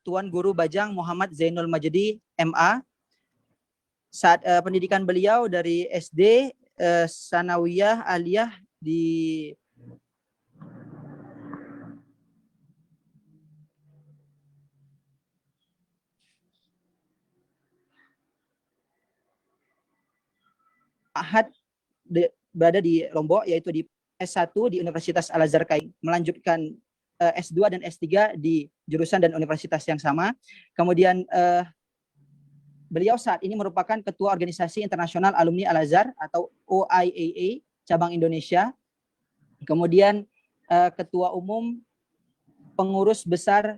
Tuan Guru Bajang Muhammad Zainul Majdi MA. Saat pendidikan beliau dari SD, Sanawiyah, Aliyah di Ahad berada di Lombok, yaitu di S1 di Universitas Al-Azhar Kaim, melanjutkan S2 dan S3 di jurusan dan universitas yang sama. Kemudian beliau saat ini merupakan Ketua Organisasi Internasional Alumni Al-Azhar atau OIAA cabang Indonesia. Kemudian Ketua Umum Pengurus Besar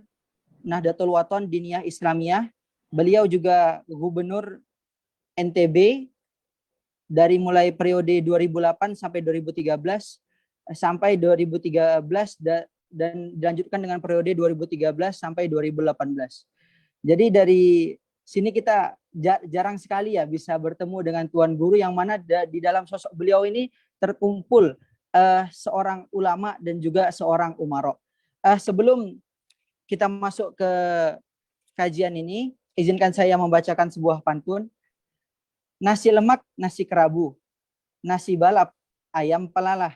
Nahdlatul Wathon Diniyah Islamiyah. Beliau juga Gubernur NTB dari mulai periode 2008 sampai 2013 sampai 2013 dan dilanjutkan dengan periode 2013 sampai 2018. Jadi dari sini kita jarang sekali ya bisa bertemu dengan Tuan Guru, yang mana di dalam sosok beliau ini terkumpul seorang ulama dan juga seorang umaro. Sebelum kita masuk ke kajian ini, izinkan saya membacakan sebuah pantun. Nasi lemak, nasi kerabu, nasi balap, ayam pelalah.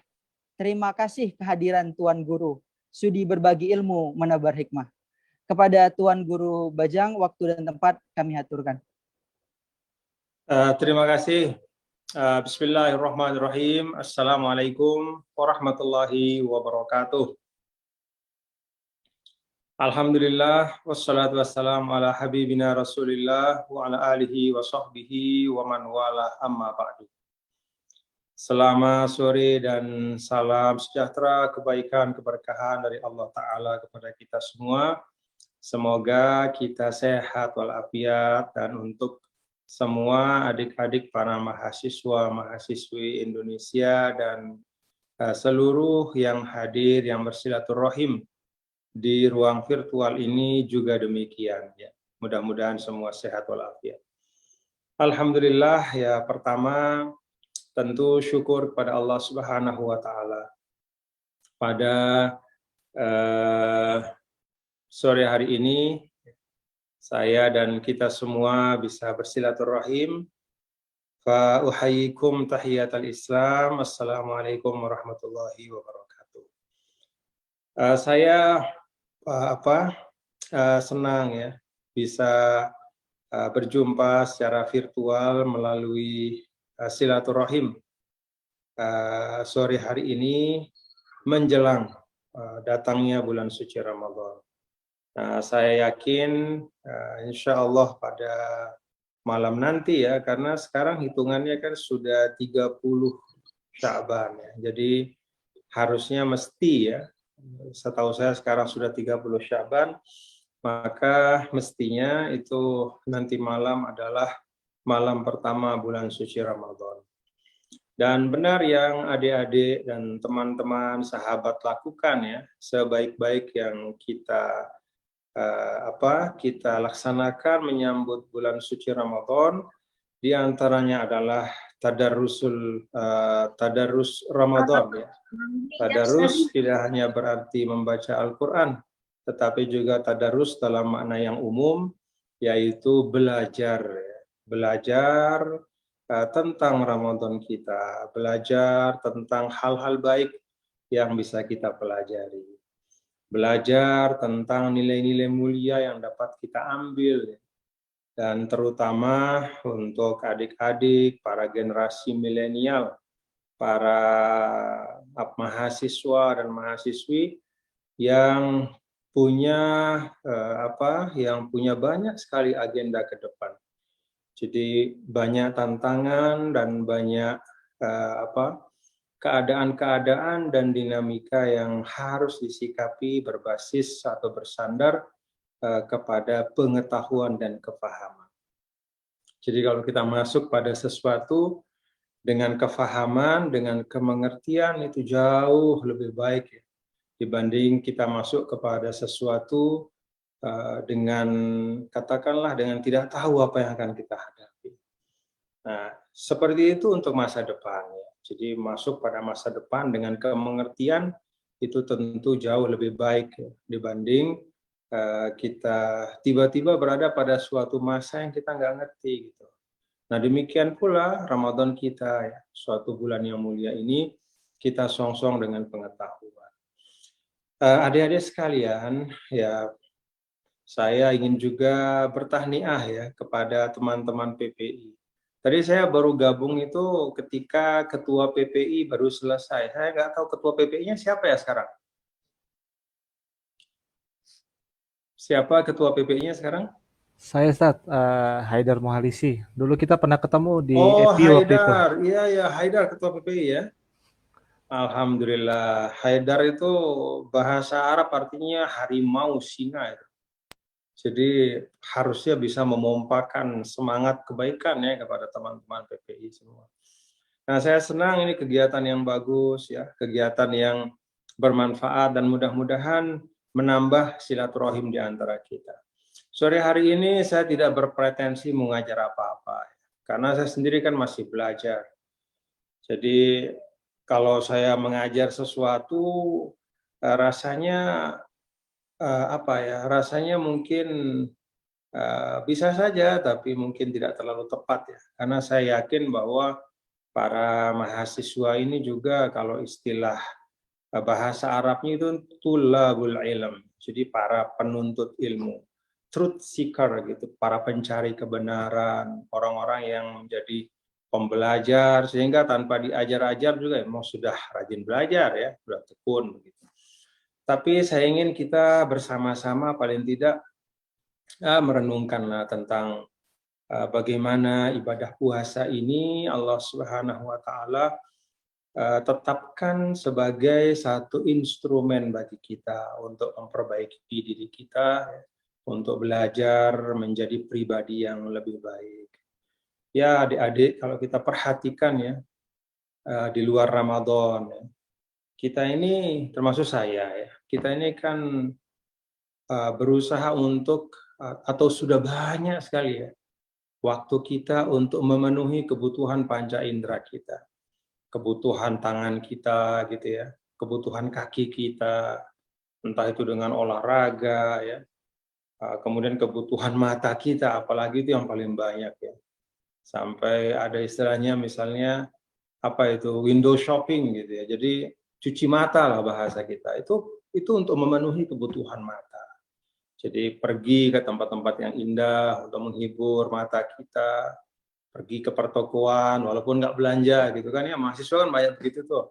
Terima kasih kehadiran Tuan Guru, sudi berbagi ilmu, menebar hikmah. Kepada Tuan Guru Bajang, waktu dan tempat kami aturkan. Terima kasih. Bismillahirrahmanirrahim. Assalamualaikum warahmatullahi wabarakatuh. Alhamdulillah, wassalatu wassalamu ala habibina Rasulillah wa ala alihi wa sahbihi wa man wala amma ba'du. Selamat sore dan salam sejahtera, kebaikan, keberkahan dari Allah Ta'ala kepada kita semua. Semoga kita sehat walafiat, dan untuk semua adik-adik para mahasiswa, mahasiswi Indonesia dan seluruh yang hadir, yang bersilaturahim di ruang virtual ini juga demikian ya. Mudah-mudahan semua sehat walafiat. Alhamdulillah ya, pertama tentu syukur kepada Allah Subhanahu wa taala. Pada sore hari ini saya dan kita semua bisa bersilaturahim. Fa uhayyikum tahiyatal Islam. Assalamualaikum warahmatullahi wabarakatuh. Saya senang ya bisa berjumpa secara virtual melalui silaturahim sore hari ini menjelang datangnya bulan suci Ramadan. Nah, saya yakin insya Allah pada malam nanti ya, karena sekarang hitungannya kan sudah 30 Sya'ban ya. Jadi harusnya mesti ya, setahu saya sekarang sudah 30 Sya'ban, maka mestinya itu nanti malam adalah malam pertama bulan suci Ramadan. Dan benar yang adik-adik dan teman-teman sahabat lakukan ya, sebaik-baik yang kita kita laksanakan menyambut bulan suci Ramadan, di antaranya adalah tadarus Ramadan ya. Tadarus tidak hanya berarti membaca Al-Quran, tetapi juga tadarus dalam makna yang umum, yaitu belajar ya. Belajar tentang Ramadan kita, belajar tentang hal-hal baik yang bisa kita pelajari, belajar tentang nilai-nilai mulia yang dapat kita ambil, dan terutama untuk adik-adik, para generasi milenial, para mahasiswa dan mahasiswi yang punya yang punya banyak sekali agenda ke depan. Jadi banyak tantangan dan banyak keadaan-keadaan dan dinamika yang harus disikapi berbasis atau bersandar kepada pengetahuan dan kefahaman. Jadi kalau kita masuk pada sesuatu dengan kefahaman, dengan kemengertian, itu jauh lebih baik ya, dibanding kita masuk kepada sesuatu dengan, katakanlah, dengan tidak tahu apa yang akan kita hadapi. Nah, seperti itu untuk masa depan ya. Jadi masuk pada masa depan dengan kemengertian itu tentu jauh lebih baik ya, dibanding kita tiba-tiba berada pada suatu masa yang kita nggak ngerti gitu. Nah demikian pula Ramadan kita ya, suatu bulan yang mulia ini kita songsong dengan pengetahuan. Adik-adik sekalian, ya saya ingin juga bertahniah ya kepada teman-teman PPI. Tadi saya baru gabung itu ketika ketua PPI baru selesai. Saya nggak tahu ketua PPI-nya siapa ya sekarang. Siapa ketua PPI-nya sekarang? Saya Ustaz, Haidar Mohalisi. Dulu kita pernah ketemu di Oh, EPI waktu itu. Haidar. Iya, ya, Haidar ketua PPI ya. Alhamdulillah. Haidar itu bahasa Arab artinya harimau singa itu. Jadi harusnya bisa memompakan semangat kebaikan ya kepada teman-teman PPI semua. Nah, saya senang ini kegiatan yang bagus ya, kegiatan yang bermanfaat dan mudah-mudahan menambah silaturahim di antara kita. Sore hari ini saya tidak berpretensi mengajar apa-apa, karena saya sendiri kan masih belajar. Jadi kalau saya mengajar sesuatu, rasanya rasanya mungkin bisa saja, tapi mungkin tidak terlalu tepat ya. Karena saya yakin bahwa para mahasiswa ini juga kalau istilah bahasa Arabnya itu tulabul ilm, jadi para penuntut ilmu, truth seeker gitu, para pencari kebenaran, orang-orang yang menjadi pembelajar sehingga tanpa diajar-ajar juga emang sudah rajin belajar ya, sudah tekun begitu. Tapi saya ingin kita bersama-sama paling tidak merenungkanlah tentang bagaimana ibadah puasa ini Allah Subhanahu wa taala tetapkan sebagai satu instrumen bagi kita untuk memperbaiki diri kita, untuk belajar menjadi pribadi yang lebih baik. Ya adik-adik, kalau kita perhatikan ya, di luar Ramadan, ya, kita ini termasuk saya ya, kita ini kan berusaha untuk atau sudah banyak sekali ya waktu kita untuk memenuhi kebutuhan panca indera kita, kebutuhan tangan kita gitu ya, kebutuhan kaki kita, entah itu dengan olahraga ya, kemudian kebutuhan mata kita, apalagi itu yang paling banyak ya, sampai ada istilahnya misalnya apa itu window shopping gitu ya, jadi cuci mata lah bahasa kita, itu untuk memenuhi kebutuhan mata. Jadi pergi ke tempat-tempat yang indah untuk menghibur mata kita, pergi ke pertokoan walaupun nggak belanja gitu kan ya, mahasiswa kan banyak begitu tuh.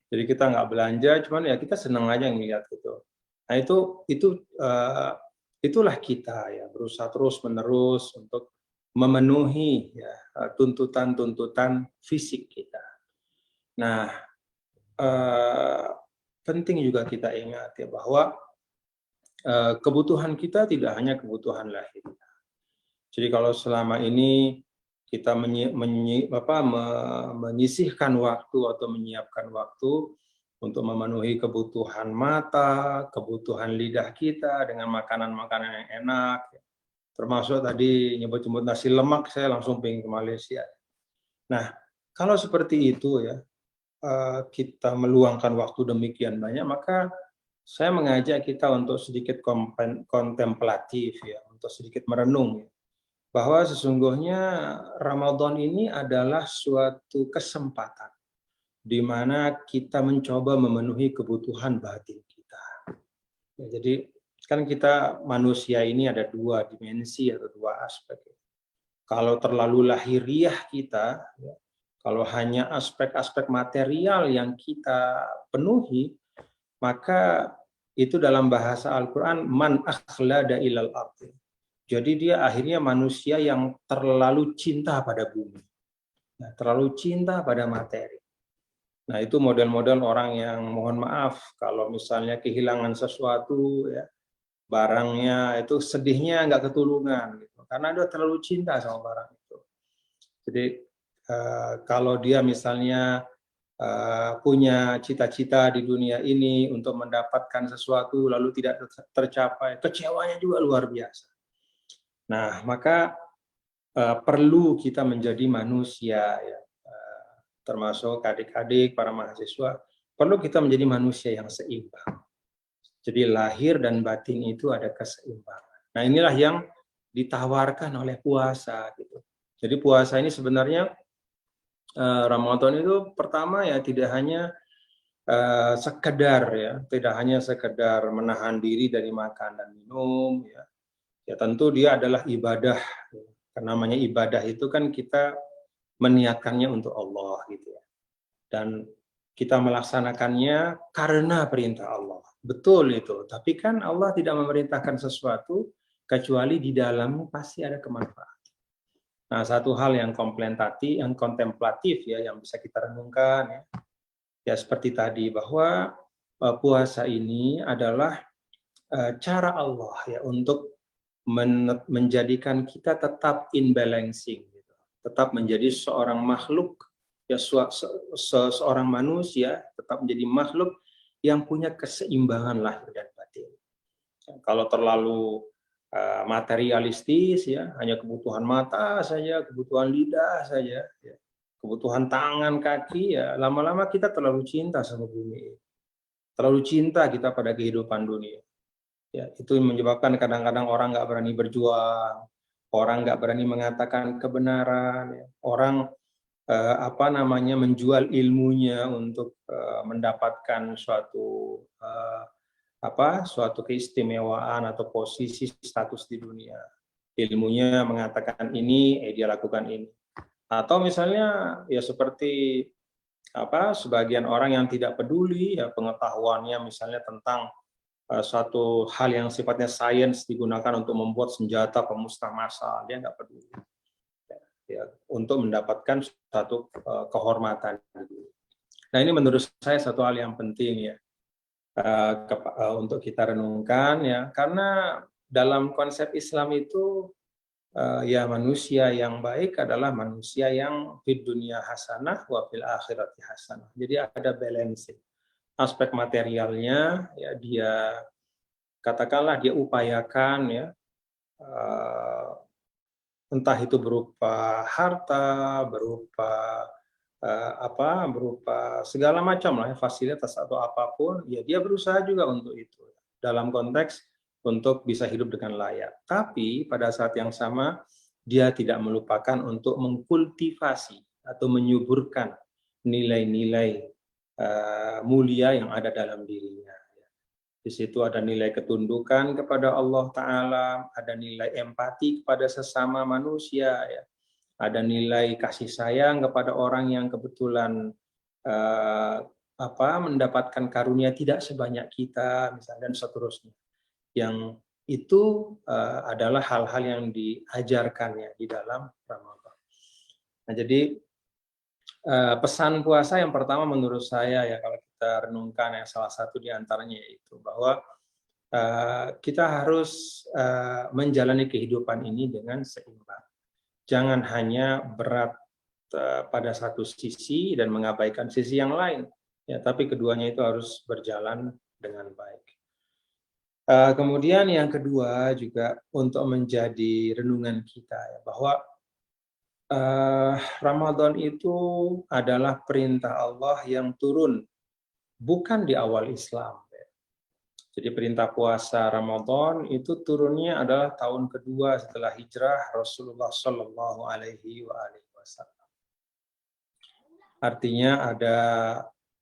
Jadi kita nggak belanja, cuman ya kita senang aja ngeliat gitu. Nah itulah kita ya, berusaha terus menerus untuk memenuhi ya tuntutan-tuntutan fisik kita. Nah penting juga kita ingat ya bahwa kebutuhan kita tidak hanya kebutuhan lahir. Jadi kalau selama ini kita menyisihkan waktu atau menyiapkan waktu untuk memenuhi kebutuhan mata, kebutuhan lidah kita dengan makanan-makanan yang enak, termasuk tadi nyebut-nyebut nasi lemak, saya langsung pengen ke Malaysia. Nah, kalau seperti itu ya, kita meluangkan waktu demikian banyak, maka saya mengajak kita untuk sedikit kontemplatif ya, untuk sedikit merenung ya, bahwa sesungguhnya Ramadan ini adalah suatu kesempatan di mana kita mencoba memenuhi kebutuhan batin kita. Ya, jadi kan kita manusia ini ada dua dimensi atau dua aspek. Kalau terlalu lahiriah kita, ya, kalau hanya aspek-aspek material yang kita penuhi, maka itu dalam bahasa Al-Quran man akhlada ilal ardi. Jadi dia akhirnya manusia yang terlalu cinta pada bumi, nah, terlalu cinta pada materi. Nah itu model-model orang yang mohon maaf kalau misalnya kehilangan sesuatu ya, barangnya itu sedihnya nggak ketulungan gitu, karena dia terlalu cinta sama barang itu. Jadi kalau dia misalnya punya cita-cita di dunia ini untuk mendapatkan sesuatu lalu tidak tercapai, kecewanya juga luar biasa. Nah, maka perlu kita menjadi manusia ya, termasuk adik-adik para mahasiswa, perlu kita menjadi manusia yang seimbang. Jadi lahir dan batin itu ada keseimbangan. Nah, inilah yang ditawarkan oleh puasa gitu. Jadi puasa ini sebenarnya Ramadan itu pertama ya tidak hanya sekedar ya, tidak hanya sekedar menahan diri dari makan dan minum ya. Ya tentu dia adalah ibadah. Karena namanya ibadah itu kan kita meniatkannya untuk Allah gitu ya. Dan kita melaksanakannya karena perintah Allah. Betul itu. Tapi kan Allah tidak memerintahkan sesuatu kecuali di dalamnya pasti ada kemanfaatan. Nah, satu hal yang kontemplatif ya yang bisa kita renungkan ya seperti tadi bahwa puasa ini adalah cara Allah ya untuk menjadikan kita tetap in balancing gitu. Tetap menjadi seorang makhluk ya seorang manusia tetap menjadi makhluk yang punya keseimbangan lahir dan batin. Kalau terlalu materialistis ya, hanya kebutuhan mata saja, kebutuhan lidah saja, ya, kebutuhan tangan, kaki ya, lama-lama kita terlalu cinta sama bumi, terlalu cinta kita pada kehidupan dunia. Ya, itu menyebabkan kadang-kadang orang nggak berani berjuang, orang nggak berani mengatakan kebenaran, ya. Orang menjual ilmunya untuk mendapatkan suatu keistimewaan atau posisi status di dunia. Ilmunya mengatakan ini, dia lakukan ini. Atau misalnya ya seperti sebagian orang yang tidak peduli ya pengetahuannya misalnya tentang suatu hal yang sifatnya sains digunakan untuk membuat senjata pemusnah massal, dia nggak peduli ya, untuk mendapatkan suatu kehormatan. Nah, ini menurut saya satu hal yang penting ya untuk kita renungkan ya, karena dalam konsep Islam itu ya manusia yang baik adalah manusia yang fid dunya hasanah wa fil akhirati hasanah. Jadi ada balancing. Aspek materialnya ya dia katakanlah dia upayakan ya entah itu berupa harta, berupa berupa segala macam lah ya, fasilitas atau apapun, ya dia berusaha juga untuk itu dalam konteks untuk bisa hidup dengan layak. Tapi pada saat yang sama dia tidak melupakan untuk mengkultivasi atau menyuburkan nilai-nilai mulia yang ada dalam dirinya. Di situ ada nilai ketundukan kepada Allah Ta'ala, ada nilai empati kepada sesama manusia, ya. Ada nilai kasih sayang kepada orang yang kebetulan mendapatkan karunia tidak sebanyak kita, misalnya, dan seterusnya. Yang itu adalah hal-hal yang diajarkannya di dalam Ramadan. Nah, jadi pesan puasa yang pertama menurut saya ya kalau kita renungkan yang salah satu di antaranya yaitu bahwa kita harus menjalani kehidupan ini dengan seimbang. Jangan hanya berat pada satu sisi dan mengabaikan sisi yang lain, ya, tapi keduanya itu harus berjalan dengan baik. Kemudian yang kedua juga untuk menjadi renungan kita ya, bahwa Ramadan itu adalah perintah Allah yang turun bukan di awal Islam. Jadi perintah puasa Ramadan itu turunnya adalah tahun kedua setelah hijrah Rasulullah Shallallahu Alaihi Wasallam. Artinya ada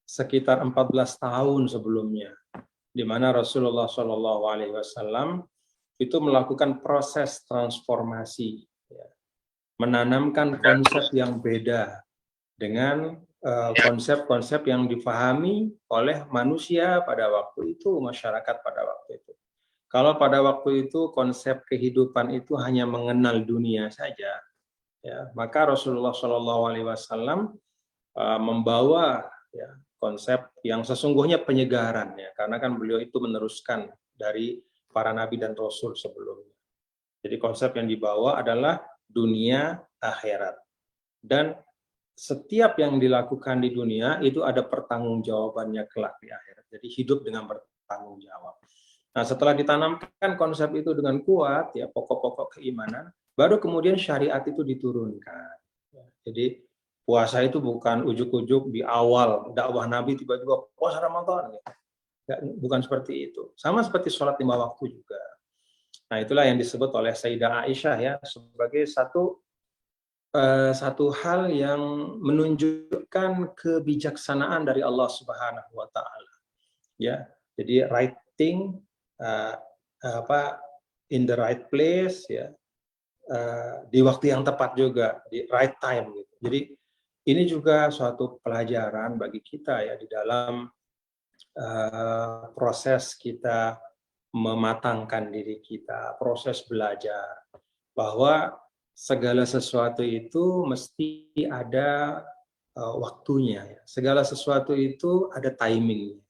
sekitar 14 tahun sebelumnya, di mana Rasulullah Shallallahu Alaihi Wasallam itu melakukan proses transformasi, menanamkan konsep yang beda dengan konsep-konsep yang difahami oleh manusia pada waktu itu, masyarakat pada waktu itu. Kalau pada waktu itu konsep kehidupan itu hanya mengenal dunia saja, ya, maka Rasulullah SAW membawa ya, konsep yang sesungguhnya penyegaran, ya, karena kan beliau itu meneruskan dari para nabi dan rasul sebelumnya. Jadi konsep yang dibawa adalah dunia akhirat, dan setiap yang dilakukan di dunia itu ada pertanggungjawabannya kelak di akhirat. Jadi hidup dengan bertanggung jawab. Nah, setelah ditanamkan konsep itu dengan kuat, ya pokok-pokok keimanan, baru kemudian syariat itu diturunkan. Jadi puasa itu bukan ujuk-ujuk di awal dakwah Nabi tiba-tiba puasa Ramadan. bukan seperti itu. Sama seperti sholat 5 waktu juga. Nah, itulah yang disebut oleh Sayyidah Aisyah ya sebagai satu hal yang menunjukkan kebijaksanaan dari Allah Subhanahu wa taala. Ya. Jadi right thing in the right place ya. Di waktu yang tepat juga, di right time gitu. Jadi ini juga suatu pelajaran bagi kita ya di dalam proses kita mematangkan diri kita, proses belajar, bahwa segala sesuatu itu mesti ada waktunya. Ya. Segala sesuatu itu ada timingnya.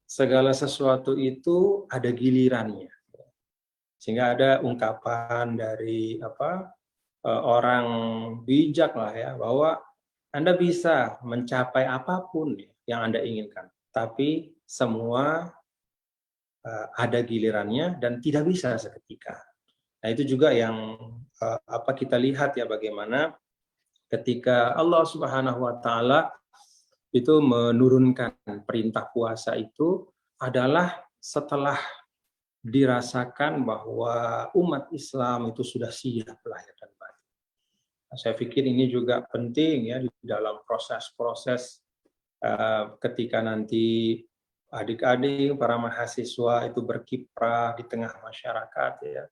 Segala sesuatu itu ada gilirannya. Sehingga ada ungkapan dari orang bijak lah ya, bahwa Anda bisa mencapai apapun yang Anda inginkan, tapi semua ada gilirannya dan tidak bisa seketika. Nah, itu juga yang kita lihat ya, bagaimana ketika Allah Subhanahu wa taala itu menurunkan perintah puasa itu adalah setelah dirasakan bahwa umat Islam itu sudah siap lahir dan batin. Nah, saya pikir ini juga penting ya di dalam proses-proses ketika nanti adik-adik, para mahasiswa itu berkiprah di tengah masyarakat ya.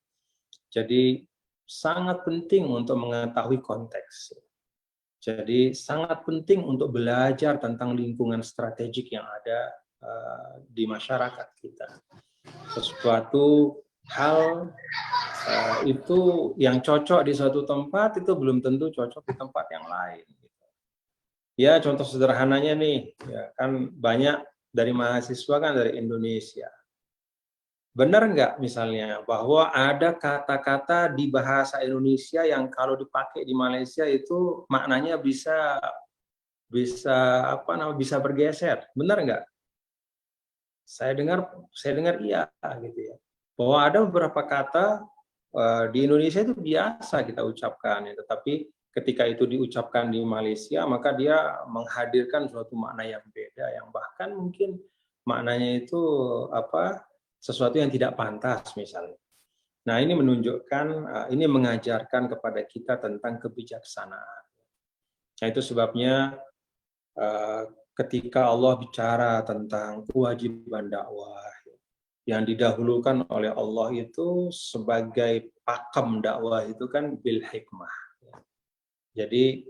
Jadi sangat penting untuk mengetahui konteks. Jadi sangat penting untuk belajar tentang lingkungan strategik yang ada di masyarakat kita. Sesuatu hal itu yang cocok di suatu tempat itu belum tentu cocok di tempat yang lain. Ya, contoh sederhananya nih, ya kan banyak dari mahasiswa kan dari Indonesia. Benar nggak misalnya bahwa ada kata-kata di bahasa Indonesia yang kalau dipakai di Malaysia itu maknanya bisa bergeser? Benar nggak? Saya dengar iya gitu ya. Bahwa ada beberapa kata di Indonesia itu biasa kita ucapkan ya, tetapi ketika itu diucapkan di Malaysia maka dia menghadirkan suatu makna yang beda, yang bahkan mungkin maknanya itu sesuatu yang tidak pantas misalnya. Nah, ini menunjukkan, ini mengajarkan kepada kita tentang kebijaksanaan. Nah, itu sebabnya ketika Allah bicara tentang kewajiban dakwah, yang didahulukan oleh Allah itu sebagai pakem dakwah itu kan bil hikmah. Jadi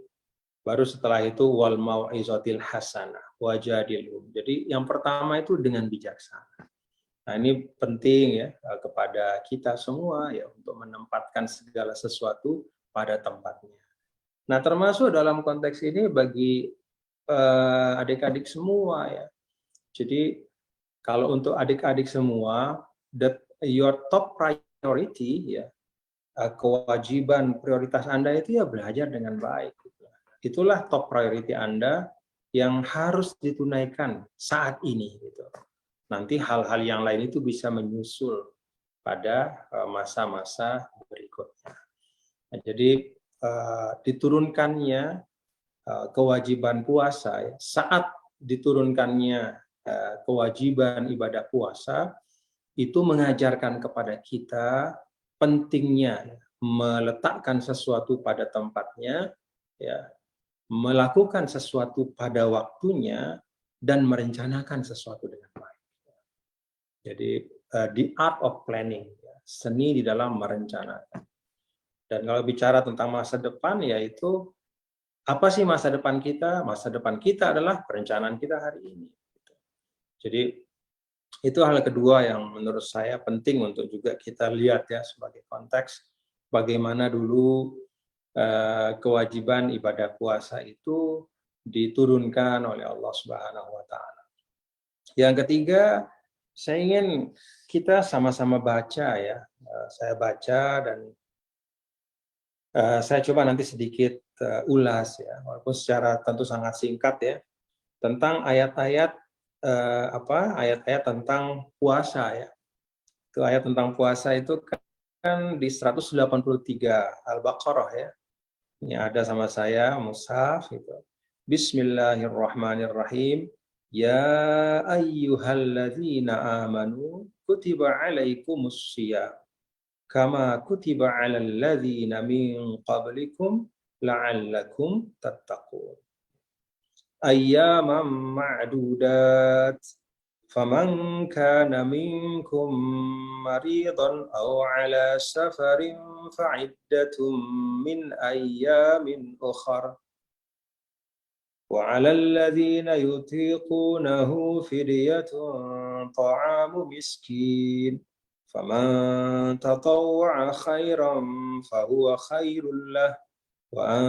baru setelah itu wal mau'izatil hasanah wajadilhum. Jadi yang pertama itu dengan bijaksana. Nah, ini penting ya kepada kita semua ya untuk menempatkan segala sesuatu pada tempatnya. Nah, termasuk dalam konteks ini bagi adik-adik semua ya. Jadi kalau untuk adik-adik semua, your top priority ya, kewajiban prioritas Anda itu ya belajar dengan baik. Itulah top priority Anda yang harus ditunaikan saat ini. Gitu. Nanti hal-hal yang lain itu bisa menyusul pada masa-masa berikutnya. Nah, jadi diturunkannya kewajiban puasa ya, saat diturunkannya kewajiban ibadah puasa itu mengajarkan kepada kita pentingnya meletakkan sesuatu pada tempatnya ya, melakukan sesuatu pada waktunya dan merencanakan sesuatu dengan baik. Jadi the art of planning, seni di dalam merencanakan. Dan kalau bicara tentang masa depan yaitu apa sih masa depan kita? Masa depan kita adalah perencanaan kita hari ini. Jadi itu hal kedua yang menurut saya penting untuk juga kita lihat ya sebagai konteks bagaimana dulu kewajiban ibadah puasa itu diturunkan oleh Allah Subhanahu wa taala. Yang ketiga, saya ingin kita sama-sama baca ya. Saya baca dan saya coba nanti sedikit ulas ya, walaupun secara tentu sangat singkat ya, tentang ayat-ayat ayat-ayat tentang puasa ya. Itu ayat tentang puasa itu kan di 183 Al-Baqarah ya. Ini ada sama saya mushaf itu. Bismillahirrahmanirrahim. Ya ayyuhalladzina amanu kutiba alaikumus syiyam kama kutiba alal ladzina min qablikum la'allakum tattaqun. Ayyaman ma'dudat faman kana minkum maridan aw ala safarin fa'iddatum min ayyamin ukhra وعلى الذين يطيقونه فدية طعام مسكين فمن تطوع خيرا فهو خير له وأن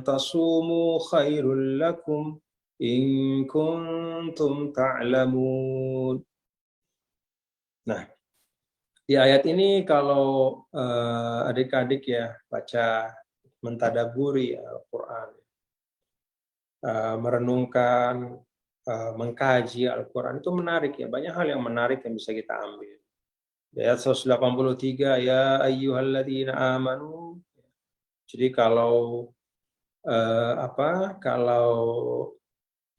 تصوموا خير لكم إن كنتم تعلمون. Nah, di ayat ini kalau adik-adik ya baca mentadaburi Al-Quran, merenungkan, mengkaji Al-Quran itu menarik ya, banyak hal yang menarik yang bisa kita ambil. Di ayat 183, ya ayyuhalladzina amanu. Jadi kalau kalau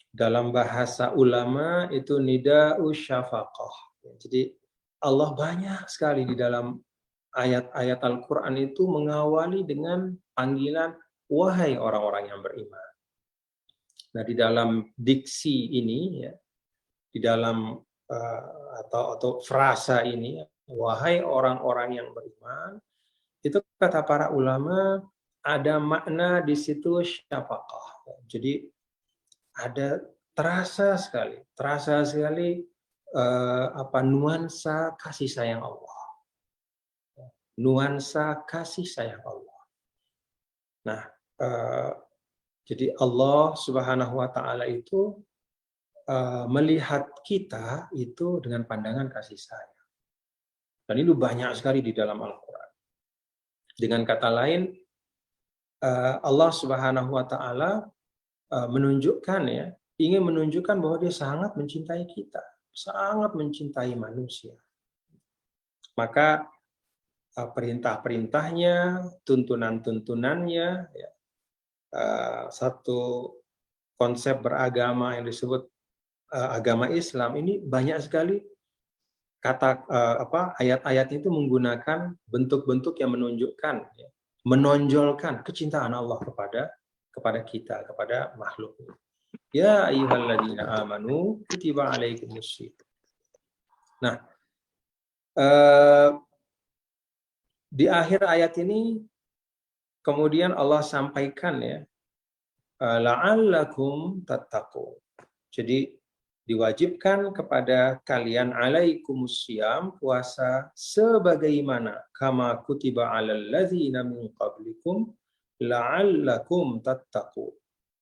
dalam bahasa ulama itu nida'u syafaqah. Jadi Allah banyak sekali di dalam ayat-ayat Al-Quran itu mengawali dengan panggilan wahai orang-orang yang beriman. Nah, di dalam diksi ini ya, di dalam atau frasa ini, wahai orang-orang yang beriman, itu kata para ulama ada makna di situ syafaqah. Jadi ada terasa sekali nuansa kasih sayang Allah. Nuansa kasih sayang Allah. Nah, jadi Allah Subhanahu wa taala itu melihat kita itu dengan pandangan kasih sayang. Dan itu banyak sekali di dalam Al-Quran. Dengan kata lain, Allah Subhanahu wa taala ingin menunjukkan bahwa Dia sangat mencintai kita, sangat mencintai manusia. Maka perintah-perintahnya, tuntunan-tuntunannya, ya, satu konsep beragama yang disebut agama Islam ini banyak sekali ayat-ayat itu menggunakan bentuk-bentuk yang menunjukkan, ya, menonjolkan kecintaan Allah kepada kita, kepada makhluk. Ya ayyuhalladzina amanu kutiba alaikumussyiyam. Nah, di akhir ayat ini kemudian Allah sampaikan ya, la'allakum tattaqun. Jadi diwajibkan kepada kalian alaikumussyiyam, puasa sebagaimana kama kutiba alal ladzina min qablikum la'allakum tattaqun.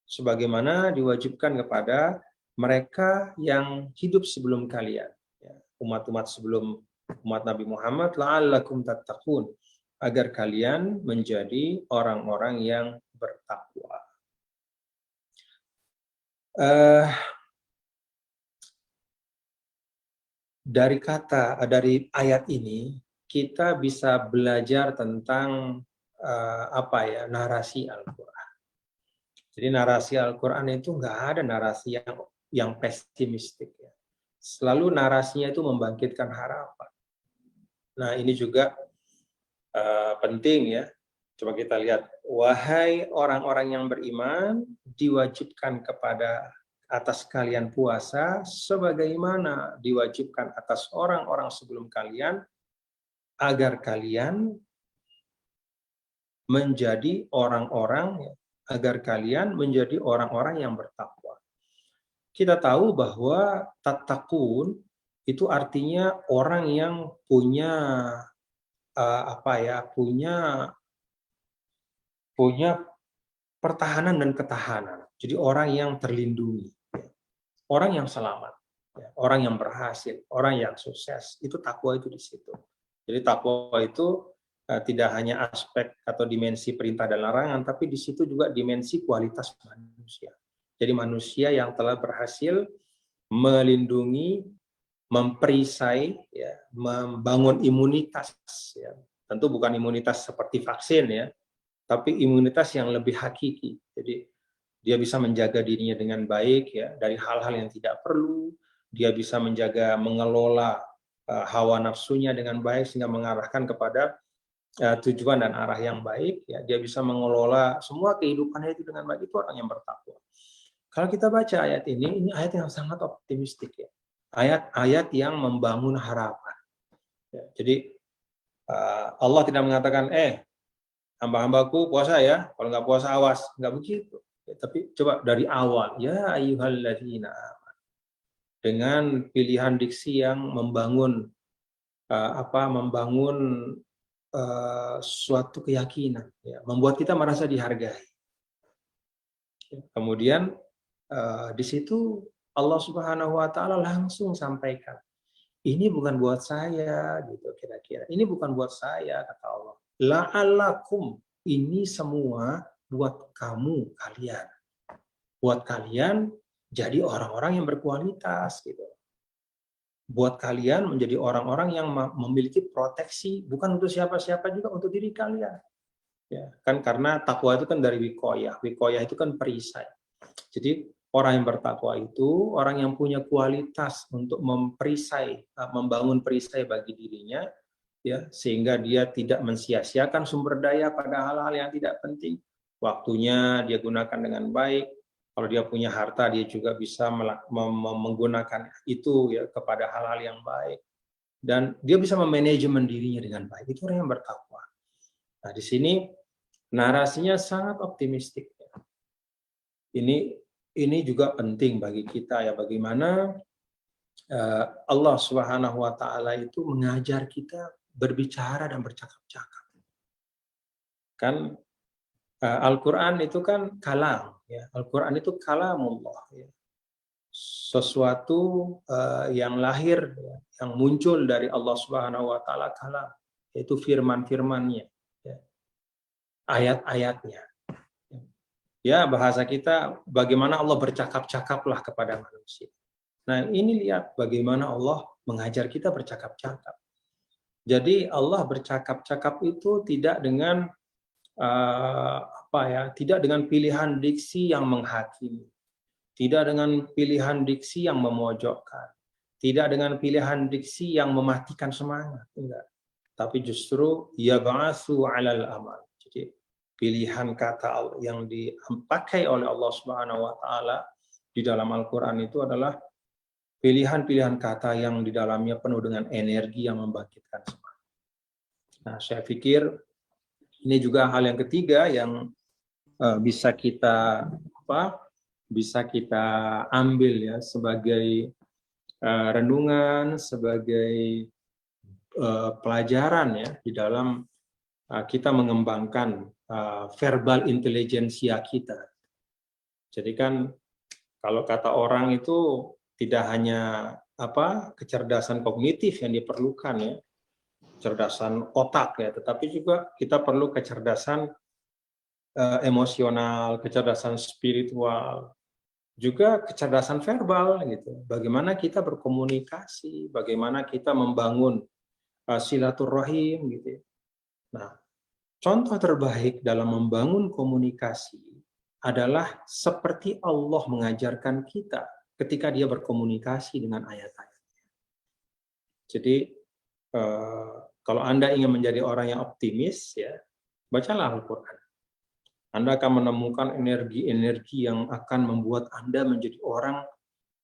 Sebagaimana diwajibkan kepada mereka yang hidup sebelum kalian, ya, umat-umat sebelum umat Nabi Muhammad, la'allakum tattaqun, agar kalian menjadi orang-orang yang bertakwa. Dari ayat ini kita bisa belajar tentang narasi Al-Quran. Jadi narasi Al-Quran itu nggak ada narasi yang pesimistik ya. Selalu narasinya itu membangkitkan harapan. Nah, ini juga penting ya. Coba kita lihat, wahai orang-orang yang beriman, diwajibkan atas kalian puasa sebagaimana diwajibkan atas orang-orang sebelum kalian, agar kalian menjadi orang-orang yang bertakwa. Kita tahu bahwa tattaqun itu artinya orang yang punya punya pertahanan dan ketahanan. Jadi orang yang terlindungi, orang yang selamat, orang yang berhasil, orang yang sukses. Itu takwa itu di situ. Jadi takwa itu tidak hanya aspek atau dimensi perintah dan larangan, tapi di situ juga dimensi kualitas manusia. Jadi manusia yang telah berhasil melindungi, memperisai, ya, membangun imunitas. Ya. Tentu bukan imunitas seperti vaksin ya, tapi imunitas yang lebih hakiki. Jadi dia bisa menjaga dirinya dengan baik ya dari hal-hal yang tidak perlu, dia bisa mengelola hawa nafsunya dengan baik sehingga mengarahkan kepada tujuan dan arah yang baik ya, dia bisa mengelola semua kehidupannya itu dengan baik, itu orang yang bertakwa. Kalau kita baca ayat ini ayat yang sangat optimistik ya. Ayat-ayat yang membangun harapan. Ya, jadi Allah tidak mengatakan hamba-hambaku puasa ya, kalau nggak puasa awas, nggak begitu. Ya, tapi coba dari awal, ya ayyuhalladzina amanu, dengan pilihan diksi yang membangun suatu keyakinan, ya, membuat kita merasa dihargai. Kemudian di situ Allah Subhanahu Wa Taala langsung sampaikan, ini bukan buat saya, gitu kira-kira. Ini bukan buat saya, kata Allah. La'allakum, ini semua buat kamu kalian. Buat kalian jadi orang-orang yang berkualitas, gitu. Buat kalian menjadi orang-orang yang memiliki proteksi, bukan untuk siapa-siapa, juga untuk diri kalian. Ya, kan karena takwa itu kan dari wikoyah. Wikoyah itu kan perisai. Jadi orang yang bertakwa itu orang yang punya kualitas untuk membangun perisai bagi dirinya, ya, sehingga dia tidak mensia-siakan sumber daya pada hal-hal yang tidak penting. Waktunya dia gunakan dengan baik. Kalau dia punya harta, dia juga bisa menggunakan itu ya kepada hal-hal yang baik. Dan dia bisa memanajemen dirinya dengan baik. Itu orang yang bertakwa. Nah, di sini narasinya sangat optimistik. Ini juga penting bagi kita ya, bagaimana Allah Subhanahu Wa Taala itu mengajar kita berbicara dan bercakap-cakap. Kan Al-Quran itu kan kalam, ya. Al-Quran itu kalamullah, ya. Sesuatu yang lahir, ya, yang muncul dari Allah Subhanahu Wa Taala, kalam, yaitu firman-firmannya, ya. Ayat-ayatnya. Ya, bahasa kita, bagaimana Allah bercakap-cakaplah kepada manusia. Nah, ini lihat bagaimana Allah mengajar kita bercakap-cakap. Jadi Allah bercakap-cakap itu tidak dengan tidak dengan pilihan diksi yang menghakimi, tidak dengan pilihan diksi yang memojokkan, tidak dengan pilihan diksi yang mematikan semangat, enggak. Tapi justru yab'atsu 'alal amal. Jadi pilihan kata yang dipakai oleh Allah Subhanahu Wa Taala di dalam Al-Quran itu adalah pilihan-pilihan kata yang di dalamnya penuh dengan energi yang membangkitkan semangat. Nah, saya pikir ini juga hal yang ketiga yang bisa kita ambil ya sebagai renungan, sebagai pelajaran ya di dalam kita mengembangkan verbal intelijensia kita. Jadi kan kalau kata orang itu tidak hanya kecerdasan kognitif yang diperlukan ya, kecerdasan otak ya, tetapi juga kita perlu kecerdasan emosional, kecerdasan spiritual, juga kecerdasan verbal gitu. Bagaimana kita berkomunikasi, bagaimana kita membangun silaturahim gitu. Nah, contoh terbaik dalam membangun komunikasi adalah seperti Allah mengajarkan kita ketika dia berkomunikasi dengan ayat-ayatnya. Jadi kalau Anda ingin menjadi orang yang optimis, ya, bacalah Al-Quran. Anda akan menemukan energi-energi yang akan membuat Anda menjadi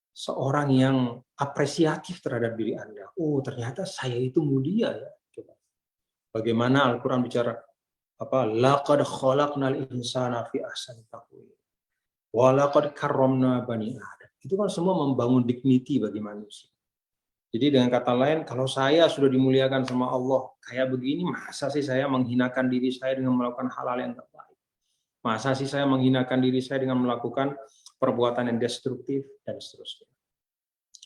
seorang yang apresiatif terhadap diri Anda. Oh, ternyata saya itu mulia ya. Coba. Bagaimana Al-Quran bicara laqad khalaqnal insana fi ahsani taqwim. Wa laqad karramna bani Adam. Itu kan semua membangun dignity bagi manusia. Jadi dengan kata lain, kalau saya sudah dimuliakan sama Allah, kayak begini, masa sih saya menghinakan diri saya dengan melakukan hal-hal yang tak baik? Masa sih saya menghinakan diri saya dengan melakukan perbuatan yang destruktif, dan seterusnya.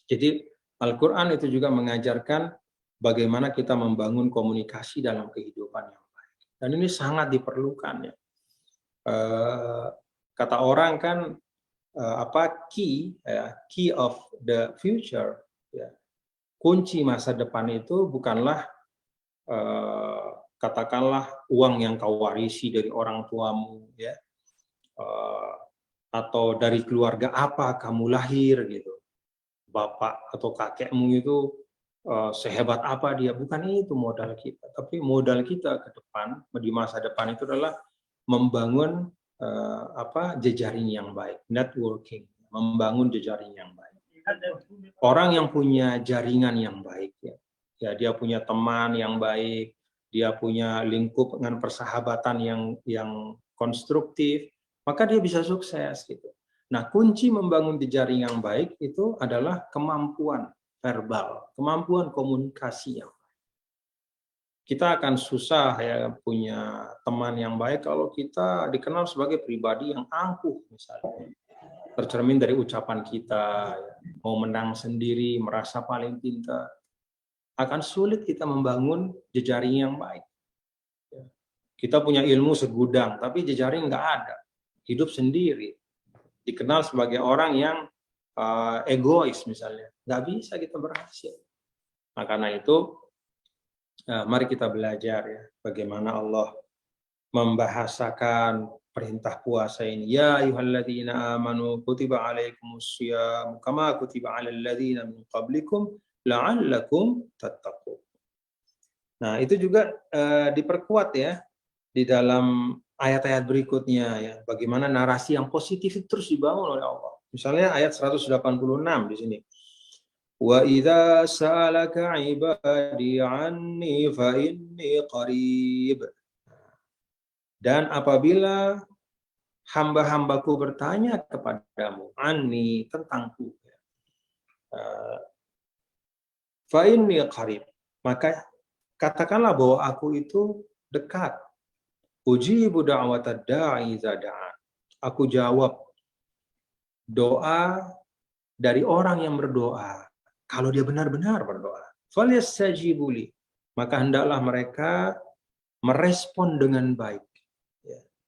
Jadi Al-Quran itu juga mengajarkan bagaimana kita membangun komunikasi dalam kehidupan yang baik. Dan ini sangat diperlukan ya. Kata orang kan, key of the future, ya. Kunci masa depan itu bukanlah katakanlah uang yang kau warisi dari orang tuamu, ya, atau dari keluarga apa kamu lahir gitu. Bapak atau kakekmu itu sehebat apa dia, bukan itu modal kita, tapi modal kita ke depan di masa depan itu adalah membangun jejaring yang baik, networking, membangun jejaring yang baik. Orang yang punya jaringan yang baik ya dia punya teman yang baik, dia punya lingkungan persahabatan yang konstruktif, maka dia bisa sukses gitu. Nah, kunci membangun jejaring yang baik itu adalah kemampuan verbal, kemampuan komunikasi yang baik. Kita akan susah ya punya teman yang baik kalau kita dikenal sebagai pribadi yang angkuh misalnya. Tercermin dari ucapan kita, ya. Mau menang sendiri, merasa paling pintar. Akan sulit kita membangun jejaring yang baik. Kita punya ilmu segudang, tapi jejaring nggak ada. Hidup sendiri. Dikenal sebagai orang yang egois misalnya. Nggak bisa kita berhasil. Nah, karena itu, mari kita belajar ya, bagaimana Allah membahasakan perintah puasa ini. Ya ayyuhalladzina amanu kutiba alaikumussyam kama kutiba alal ladzina min qablikum la'allakum tattaqun. Nah, itu juga diperkuat ya di dalam ayat-ayat berikutnya ya. Bagaimana narasi yang positif itu terus dibangun oleh Allah. Misalnya ayat 186 di sini. Wa idza sa'alaka 'ibadi 'anni fa inni qarib. Dan apabila hamba-hambaku bertanya kepadamu, anni, tentangku, fa inni qarib, maka katakanlah bahwa aku itu dekat. Ujibu da'watad da'i idza da'a. Aku jawab doa dari orang yang berdoa kalau dia benar-benar berdoa. Falyastajibu li, maka hendaklah mereka merespon dengan baik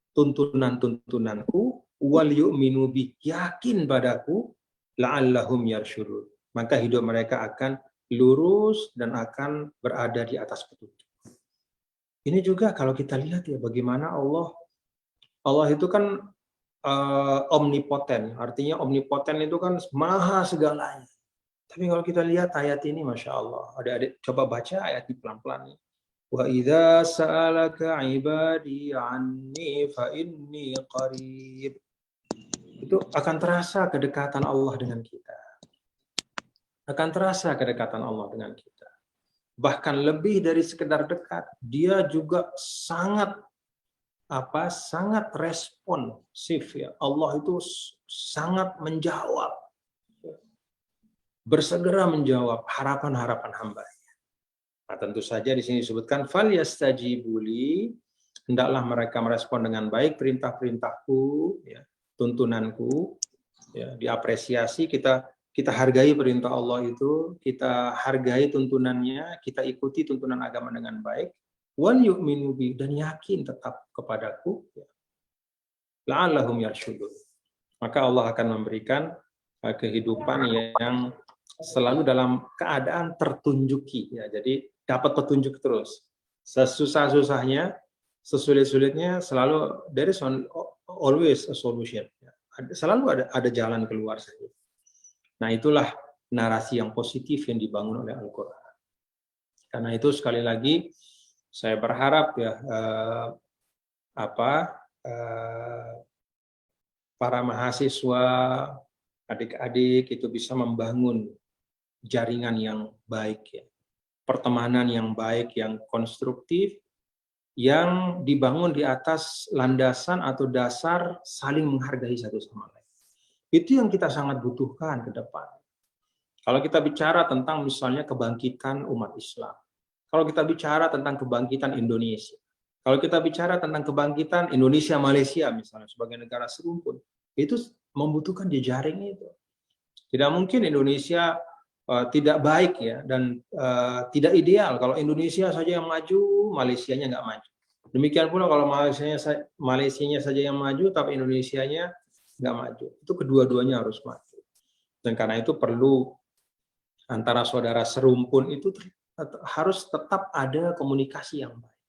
tuntunan-tuntunanku, wal yu'minu bi, yakin padaku, la'allahum yarsyudun, maka hidup mereka akan lurus dan akan berada di atas petunjuk. Ini juga kalau kita lihat ya bagaimana Allah itu kan omnipoten, artinya omnipoten itu kan maha segalanya. Tapi kalau kita lihat ayat ini, Masya Allah, adik-adik coba baca ayat ini pelan-pelan. Wa idza sa'alaka 'ibadi 'anni fa inni qarib. Itu akan terasa kedekatan Allah dengan kita. Akan terasa kedekatan Allah dengan kita. Bahkan lebih dari sekedar dekat, dia juga sangat responsif ya. Allah itu sangat menjawab. Bersegera menjawab harapan-harapan hamba. Nah, tentu saja di sini disebutkan falyastajibuli, hendaklah mereka merespon dengan baik perintah-perintahku, ya, tuntunanku, ya, diapresiasi, kita hargai perintah Allah itu, kita hargai tuntunannya, kita ikuti tuntunan agama dengan baik, wal yu'minu bi, dan yakin tetap kepadaku, ya. La'allahum yarsyudun. Maka Allah akan memberikan kehidupan yang selalu dalam keadaan tertunjuki, ya. Jadi dapat petunjuk terus. Sesusah-susahnya, sesulit-sulitnya, selalu there is always a solution. Selalu ada jalan keluar saja. Nah, itulah narasi yang positif yang dibangun oleh Al-Quran. Karena itu sekali lagi saya berharap ya para mahasiswa, adik-adik itu bisa membangun jaringan yang baik ya. Pertemanan yang baik, yang konstruktif, yang dibangun di atas landasan atau dasar saling menghargai satu sama lain. Itu yang kita sangat butuhkan ke depan. Kalau kita bicara tentang misalnya kebangkitan umat Islam, kalau kita bicara tentang kebangkitan Indonesia, kalau kita bicara tentang kebangkitan Indonesia-Malaysia misalnya sebagai negara serumpun, itu membutuhkan jejaring itu. Tidak mungkin Indonesia tidak baik ya, dan tidak ideal kalau Indonesia saja yang maju, Malaysianya nggak maju. Demikian pula kalau Malaysianya saja yang maju, tapi Indonesianya nggak maju. Itu kedua-duanya harus maju. Dan karena itu perlu antara saudara serumpun itu harus tetap ada komunikasi yang baik.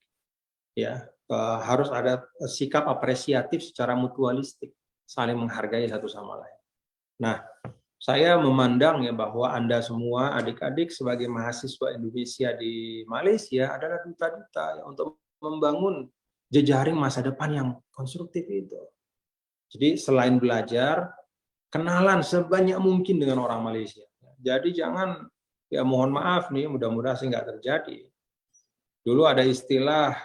Ya, harus ada sikap apresiatif secara mutualistik. saling menghargai satu sama lain. Nah, saya memandang ya bahwa Anda semua adik-adik sebagai mahasiswa Indonesia di Malaysia adalah duta-duta ya, untuk membangun jejaring masa depan yang konstruktif itu. Jadi selain belajar, kenalan sebanyak mungkin dengan orang Malaysia. Jadi jangan, ya mohon maaf nih, mudah-mudahan sih nggak terjadi. Dulu ada istilah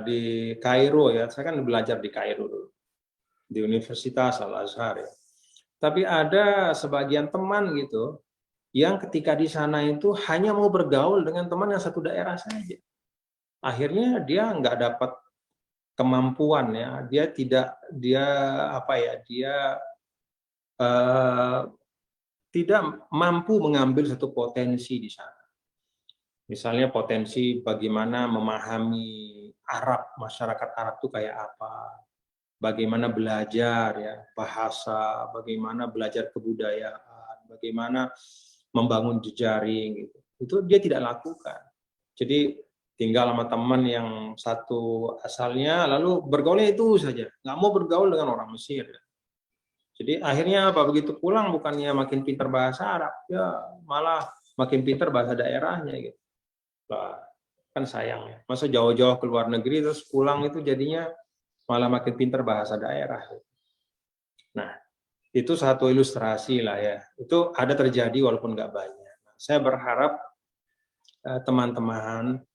di Kairo ya, saya kan belajar di Kairo dulu, di Universitas Al-Azhar ya. Tapi ada sebagian teman gitu yang ketika di sana itu hanya mau bergaul dengan teman yang satu daerah saja. Akhirnya dia nggak dapat kemampuan ya, dia tidak mampu mengambil satu potensi di sana. Misalnya potensi bagaimana memahami Arab, masyarakat Arab itu kayak apa, bagaimana belajar ya bahasa, bagaimana belajar kebudayaan, bagaimana membangun jejaring gitu. Itu dia tidak lakukan. Jadi tinggal sama teman yang satu asalnya, lalu bergaulnya itu saja, nggak mau bergaul dengan orang Mesir. Jadi akhirnya apa, begitu pulang bukannya makin pintar bahasa Arab, ya malah makin pintar bahasa daerahnya gitu. Lah, kan sayang ya. Masa jauh-jauh ke luar negeri terus pulang itu jadinya malah makin pintar bahasa daerah. Nah, itu satu ilustrasi lah ya. Itu ada terjadi walaupun nggak banyak. Saya berharap teman-teman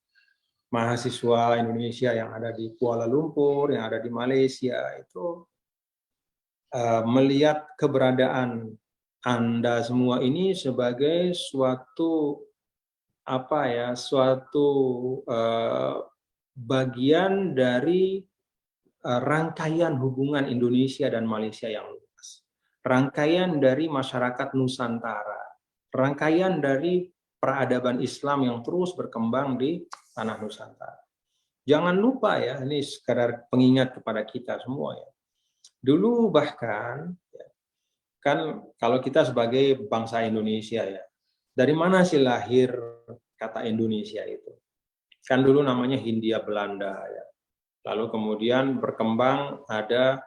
mahasiswa Indonesia yang ada di Kuala Lumpur, yang ada di Malaysia itu melihat keberadaan Anda semua ini sebagai suatu bagian dari rangkaian hubungan Indonesia dan Malaysia yang luas, rangkaian dari masyarakat Nusantara, rangkaian dari peradaban Islam yang terus berkembang di tanah Nusantara. Jangan lupa ya, ini sekadar pengingat kepada kita semua ya. Dulu bahkan, kan kalau kita sebagai bangsa Indonesia ya, dari mana sih lahir kata Indonesia itu? Kan dulu namanya Hindia Belanda ya. Lalu kemudian berkembang ada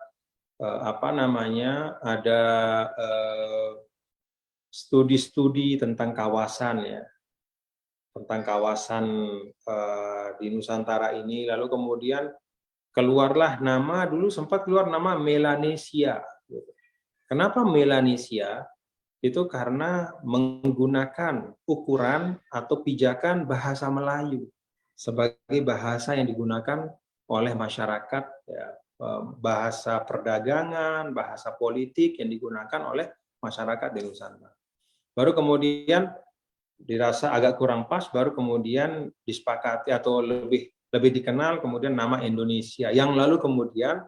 ada studi-studi tentang kawasan ya, tentang kawasan di Nusantara ini. Lalu kemudian keluarlah nama, dulu sempat keluar nama Melanesia. Kenapa Melanesia? Itu karena menggunakan ukuran atau pijakan bahasa Melayu sebagai bahasa yang digunakan oleh masyarakat, ya, bahasa perdagangan, bahasa politik yang digunakan oleh masyarakat di Nusantara. Baru kemudian dirasa agak kurang pas, baru kemudian disepakati atau lebih dikenal kemudian nama Indonesia, yang lalu kemudian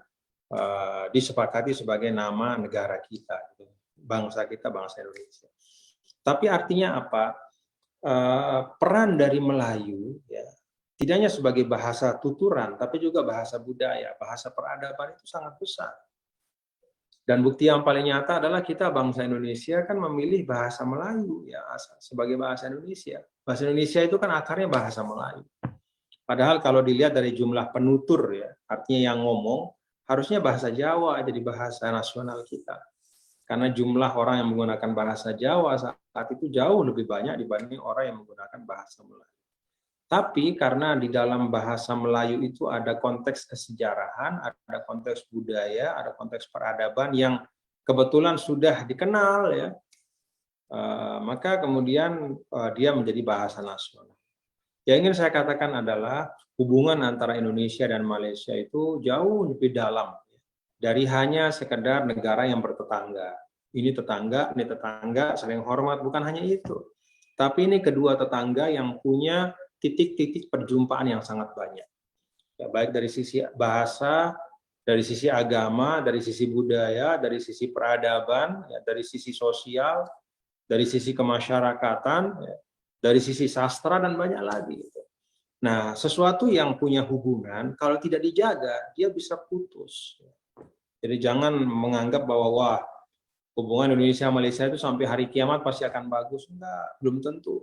disepakati sebagai nama negara kita, bangsa kita, bangsa Indonesia. Tapi artinya apa? Peran dari Melayu ya, tidak hanya sebagai bahasa tuturan, tapi juga bahasa budaya, bahasa peradaban itu sangat besar. Dan bukti yang paling nyata adalah kita bangsa Indonesia kan memilih bahasa Melayu ya sebagai bahasa Indonesia. Bahasa Indonesia itu kan akarnya bahasa Melayu. Padahal kalau dilihat dari jumlah penutur ya, artinya yang ngomong, harusnya bahasa Jawa jadi bahasa nasional kita. Karena jumlah orang yang menggunakan bahasa Jawa saat itu jauh lebih banyak dibanding orang yang menggunakan bahasa Melayu. Tapi karena di dalam bahasa Melayu itu ada konteks kesejarahan, ada konteks budaya, ada konteks peradaban yang kebetulan sudah dikenal ya, maka kemudian dia menjadi bahasa nasional. Yang ingin saya katakan adalah hubungan antara Indonesia dan Malaysia itu jauh lebih dalam dari hanya sekedar negara yang bertetangga. Ini tetangga, saling hormat, bukan hanya itu. Tapi ini kedua tetangga yang punya titik-titik perjumpaan yang sangat banyak. Ya, baik dari sisi bahasa, dari sisi agama, dari sisi budaya, dari sisi peradaban, ya, dari sisi sosial, dari sisi kemasyarakatan, ya, dari sisi sastra, dan banyak lagi. Nah, sesuatu yang punya hubungan, kalau tidak dijaga, dia bisa putus. Jadi jangan menganggap bahwa wah, hubungan Indonesia-Malaysia itu sampai hari kiamat pasti akan bagus. Enggak, belum tentu.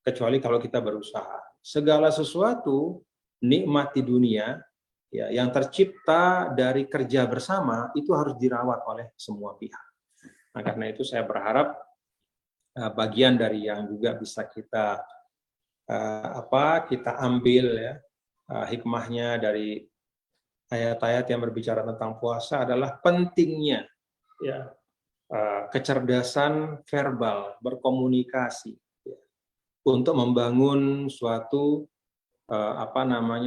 Kecuali kalau kita berusaha. Segala sesuatu, nikmat di dunia, ya, yang tercipta dari kerja bersama itu harus dirawat oleh semua pihak. Nah, karena itu saya berharap bagian dari yang juga bisa kita kita ambil ya, hikmahnya dari ayat-ayat yang berbicara tentang puasa adalah pentingnya ya kecerdasan verbal, berkomunikasi ya, untuk membangun suatu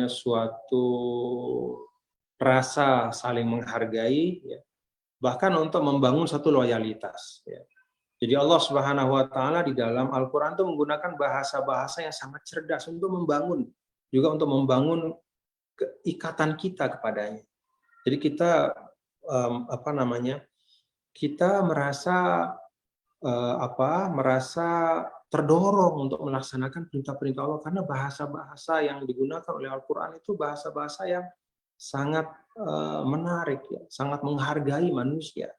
suatu rasa saling menghargai ya, bahkan untuk membangun satu loyalitas ya. Jadi Allah Subhanahu wa taala di dalam Al-Qur'an itu menggunakan bahasa-bahasa yang sangat cerdas untuk membangun, juga untuk membangun keikatan kita kepadanya. Jadi kita kita merasa terdorong untuk melaksanakan perintah-perintah Allah karena bahasa-bahasa yang digunakan oleh Al-Qur'an itu bahasa-bahasa yang sangat menarik ya, sangat menghargai manusia.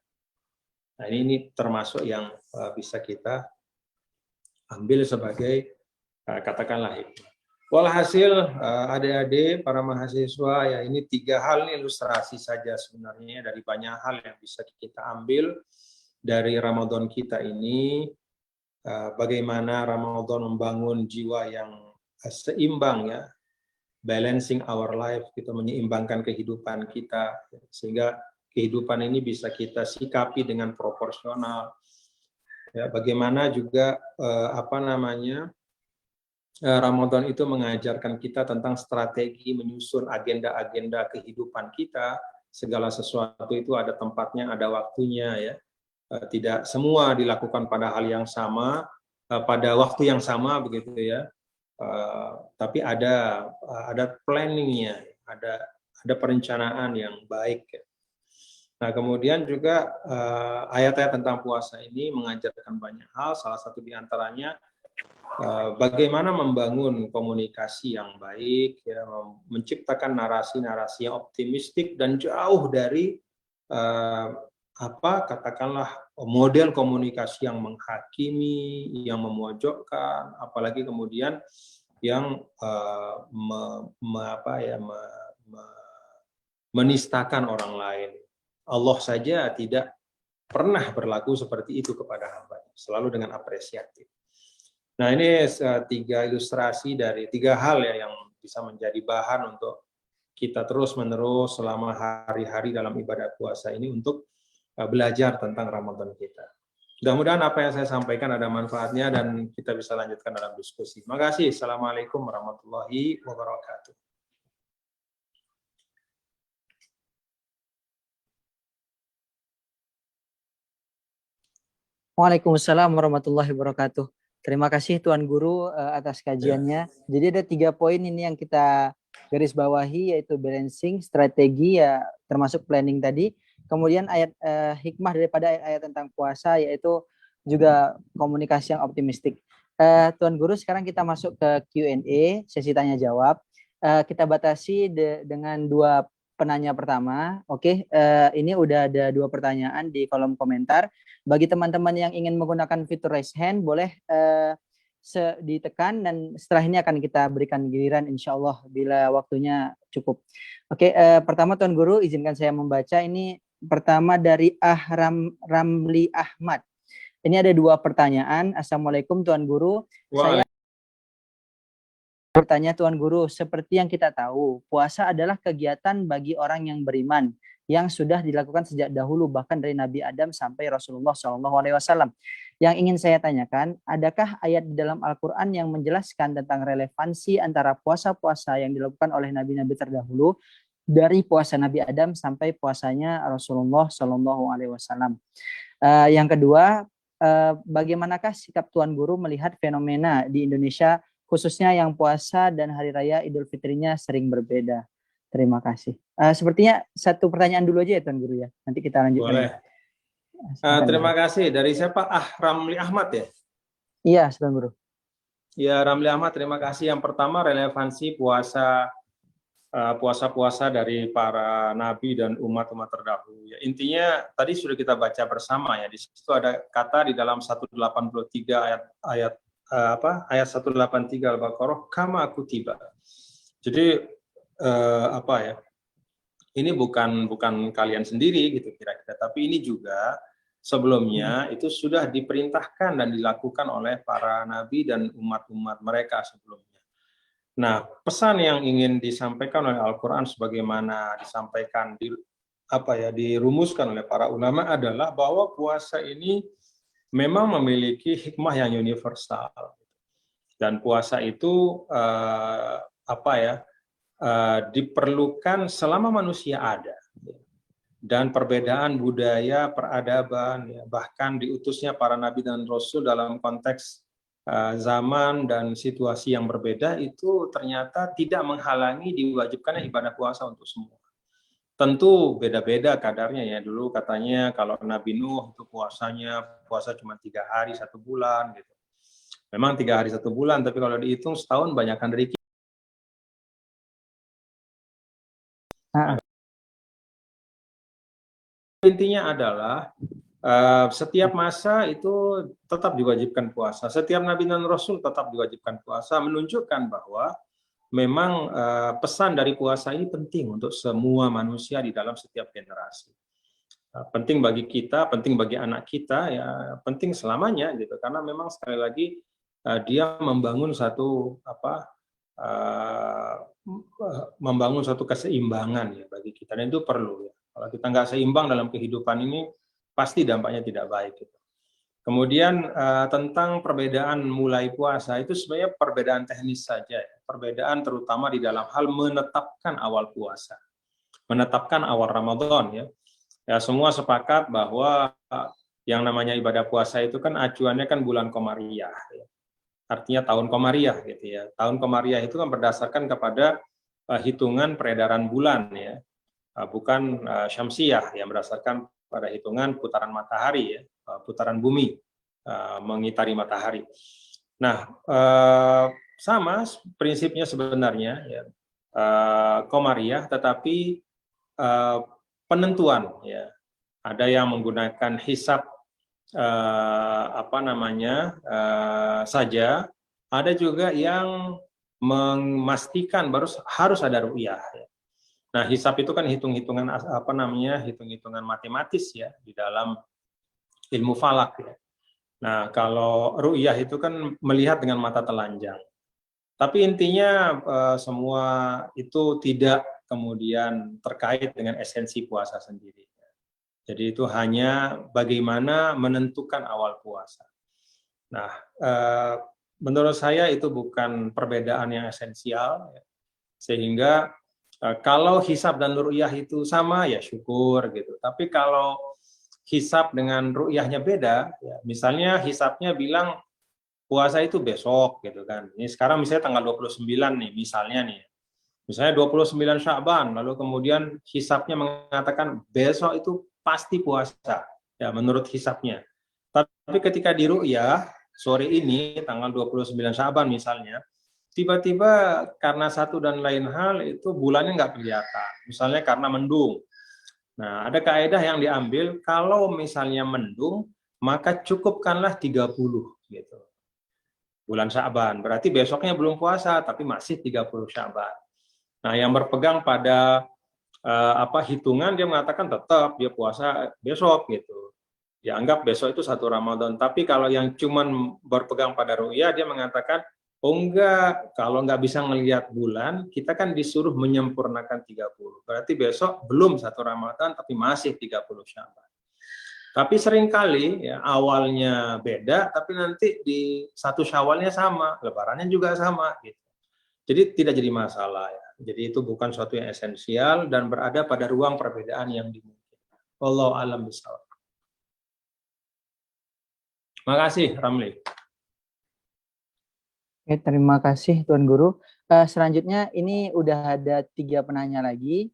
Nah, ini termasuk yang bisa kita ambil sebagai katakanlah hikmah. Walhasil adik-adik para mahasiswa ya, ini 3 hal ini ilustrasi saja sebenarnya dari banyak hal yang bisa kita ambil dari Ramadan kita ini, bagaimana Ramadan membangun jiwa yang seimbang ya, balancing our life, kita menyeimbangkan kehidupan kita sehingga kehidupan ini bisa kita sikapi dengan proporsional. Ya, bagaimana juga Ramadan itu mengajarkan kita tentang strategi menyusun agenda-agenda kehidupan kita. Segala sesuatu itu ada tempatnya, ada waktunya ya. Tidak semua dilakukan pada hal yang sama, pada waktu yang sama begitu ya. Tapi ada planningnya, ada perencanaan yang baik. Ya. Nah, kemudian juga ayat-ayat tentang puasa ini mengajarkan banyak hal, salah satu diantaranya bagaimana membangun komunikasi yang baik, ya, menciptakan narasi-narasi yang optimistik dan jauh dari katakanlah model komunikasi yang menghakimi, yang memojokkan, apalagi kemudian yang menistakan orang lain. Allah saja tidak pernah berlaku seperti itu kepada hamba-Nya, selalu dengan apresiatif. Nah, ini 3 ilustrasi dari 3 hal ya yang bisa menjadi bahan untuk kita terus-menerus selama hari-hari dalam ibadah puasa ini untuk belajar tentang Ramadan kita. Mudah-mudahan apa yang saya sampaikan ada manfaatnya dan kita bisa lanjutkan dalam diskusi. Terima kasih. Assalamualaikum warahmatullahi wabarakatuh. Waalaikumsalam warahmatullahi wabarakatuh. Terima kasih Tuan Guru atas kajiannya. Jadi ada 3 poin ini yang kita garis bawahi, yaitu balancing, strategi ya, termasuk planning tadi. Kemudian ayat hikmah daripada ayat-ayat tentang puasa, yaitu juga komunikasi yang optimistik. Tuan Guru, sekarang kita masuk ke Q&A, sesi tanya jawab. Kita batasi dengan 2 penanya pertama. Oke, ini udah ada 2 pertanyaan di kolom komentar. Bagi teman-teman yang ingin menggunakan fitur raise hand, boleh ditekan dan setelah ini akan kita berikan giliran insya Allah bila waktunya cukup. Oke, pertama Tuan Guru, izinkan saya membaca. Ini pertama dari Ramli Ahmad. Ini ada 2 pertanyaan. Assalamualaikum Tuan Guru. Saya bertanya Tuan Guru, seperti yang kita tahu, puasa adalah kegiatan bagi orang yang beriman yang sudah dilakukan sejak dahulu, bahkan dari Nabi Adam sampai Rasulullah SAW. Yang ingin saya tanyakan, adakah ayat di dalam Al-Quran yang menjelaskan tentang relevansi antara puasa-puasa yang dilakukan oleh nabi-nabi terdahulu dari puasa Nabi Adam sampai puasanya Rasulullah SAW? Yang kedua, bagaimanakah sikap Tuan Guru melihat fenomena di Indonesia, khususnya yang puasa dan Hari Raya Idul Fitrinya sering berbeda? Terima kasih. Sepertinya 1 pertanyaan dulu aja ya Tuan Guru ya. Nanti kita lanjutkan. Boleh. Terima kasih. Dari siapa? Ramli Ahmad ya? Iya, Tuan Guru. Ya, Ramli Ahmad, terima kasih. Yang pertama, relevansi puasa-puasa dari para nabi dan umat-umat terdahulu. Ya, intinya tadi sudah kita baca bersama ya. Di situ ada kata di dalam 183 ayat 183 Al-Baqarah, kama kutiba. Jadi ini bukan kalian sendiri gitu kira-kira, tapi ini juga sebelumnya itu sudah diperintahkan dan dilakukan oleh para nabi dan umat-umat mereka sebelumnya. Nah, pesan yang ingin disampaikan oleh Al-Quran sebagaimana disampaikan dirumuskan oleh para ulama adalah bahwa puasa ini memang memiliki hikmah yang universal. Dan puasa itu diperlukan selama manusia ada. Dan perbedaan budaya, peradaban, bahkan diutusnya para nabi dan rasul dalam konteks zaman dan situasi yang berbeda itu ternyata tidak menghalangi diwajibkannya ibadah puasa untuk semua. Tentu beda-beda kadarnya ya. Dulu katanya kalau Nabi Nuh itu puasa cuma 3 hari 1 bulan gitu. Memang 3 hari 1 bulan, tapi kalau dihitung setahun banyakkan dari kita. Intinya adalah setiap masa itu tetap diwajibkan puasa. Setiap Nabi dan Rasul tetap diwajibkan puasa, menunjukkan bahwa memang pesan dari puasa ini penting untuk semua manusia di dalam setiap generasi. Penting bagi kita, penting bagi anak kita, ya penting selamanya gitu. Karena memang sekali lagi dia membangun satu keseimbangan ya bagi kita, dan itu perlu ya. Kalau kita nggak seimbang dalam kehidupan ini, pasti dampaknya tidak baik gitu. Kemudian tentang perbedaan mulai puasa itu sebenarnya perbedaan teknis saja, ya. Perbedaan terutama di dalam hal menetapkan awal puasa, menetapkan awal Ramadan ya. Ya semua sepakat bahwa yang namanya ibadah puasa itu kan acuannya kan bulan Komariah, ya. Artinya tahun Komariah gitu ya. Tahun Komariah itu kan berdasarkan kepada hitungan peredaran bulan ya, bukan Syamsiah yang berdasarkan pada hitungan putaran matahari ya, putaran bumi mengitari matahari. Nah, sama prinsipnya sebenarnya ya, Komariah, tetapi penentuan ya. Ada yang menggunakan hisab saja, ada juga yang memastikan harus ada ru'yah ya. Nah, hisab itu kan hitung-hitungan hitung-hitungan matematis ya di dalam ilmu falak ya. Nah, kalau ru'yah itu kan melihat dengan mata telanjang. Tapi intinya semua itu tidak kemudian terkait dengan esensi puasa sendiri. Jadi itu hanya bagaimana menentukan awal puasa. Nah, menurut saya itu bukan perbedaan yang esensial ya. Sehingga kalau hisab dan ru'yah itu sama ya syukur gitu. Tapi kalau hisab dengan ru'yahnya beda, ya, misalnya hisabnya bilang puasa itu besok gitu kan. Ini sekarang misalnya tanggal 29 nih misalnya nih. Misalnya 29 Sya'ban, lalu kemudian hisabnya mengatakan besok itu pasti puasa ya menurut hisabnya. Tapi ketika di ru'yah sore ini tanggal 29 Sya'ban misalnya, tiba-tiba karena satu dan lain hal itu bulannya nggak kelihatan. Misalnya karena mendung. Nah, ada kaidah yang diambil kalau misalnya mendung, maka cukupkanlah 30 gitu. Bulan Sya'ban. Berarti besoknya belum puasa tapi masih 30 Sya'ban. Nah, yang berpegang pada hitungan dia mengatakan tetap dia puasa besok gitu. Ya anggap besok itu 1 Ramadan. Tapi kalau yang cuman berpegang pada ru'yah dia mengatakan oh enggak, kalau nggak bisa ngelihat bulan, kita kan disuruh menyempurnakan 30. Berarti besok belum 1 Ramadan, tapi masih 30 Sya'ban. Tapi seringkali ya, awalnya beda, tapi nanti di 1 Syawalnya sama, lebarannya juga sama. Gitu. Jadi tidak jadi masalah. Ya. Jadi itu bukan suatu yang esensial dan berada pada ruang perbedaan yang dimungkinkan. Wallahu a'lam bishawab. Terima kasih, Ramli. Oke, terima kasih Tuan Guru. Selanjutnya ini udah ada 3 penanya lagi.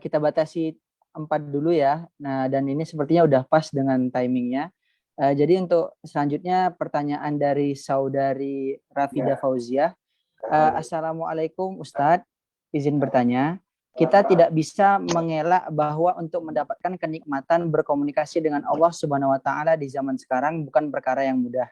Kita batasi 4 dulu ya. Nah, dan ini sepertinya udah pas dengan timingnya. Jadi untuk selanjutnya pertanyaan dari saudari Rafida Fauziah. Assalamualaikum Ustadz, izin bertanya. Kita tidak bisa mengelak bahwa untuk mendapatkan kenikmatan berkomunikasi dengan Allah Subhanahu wa taala di zaman sekarang bukan perkara yang mudah.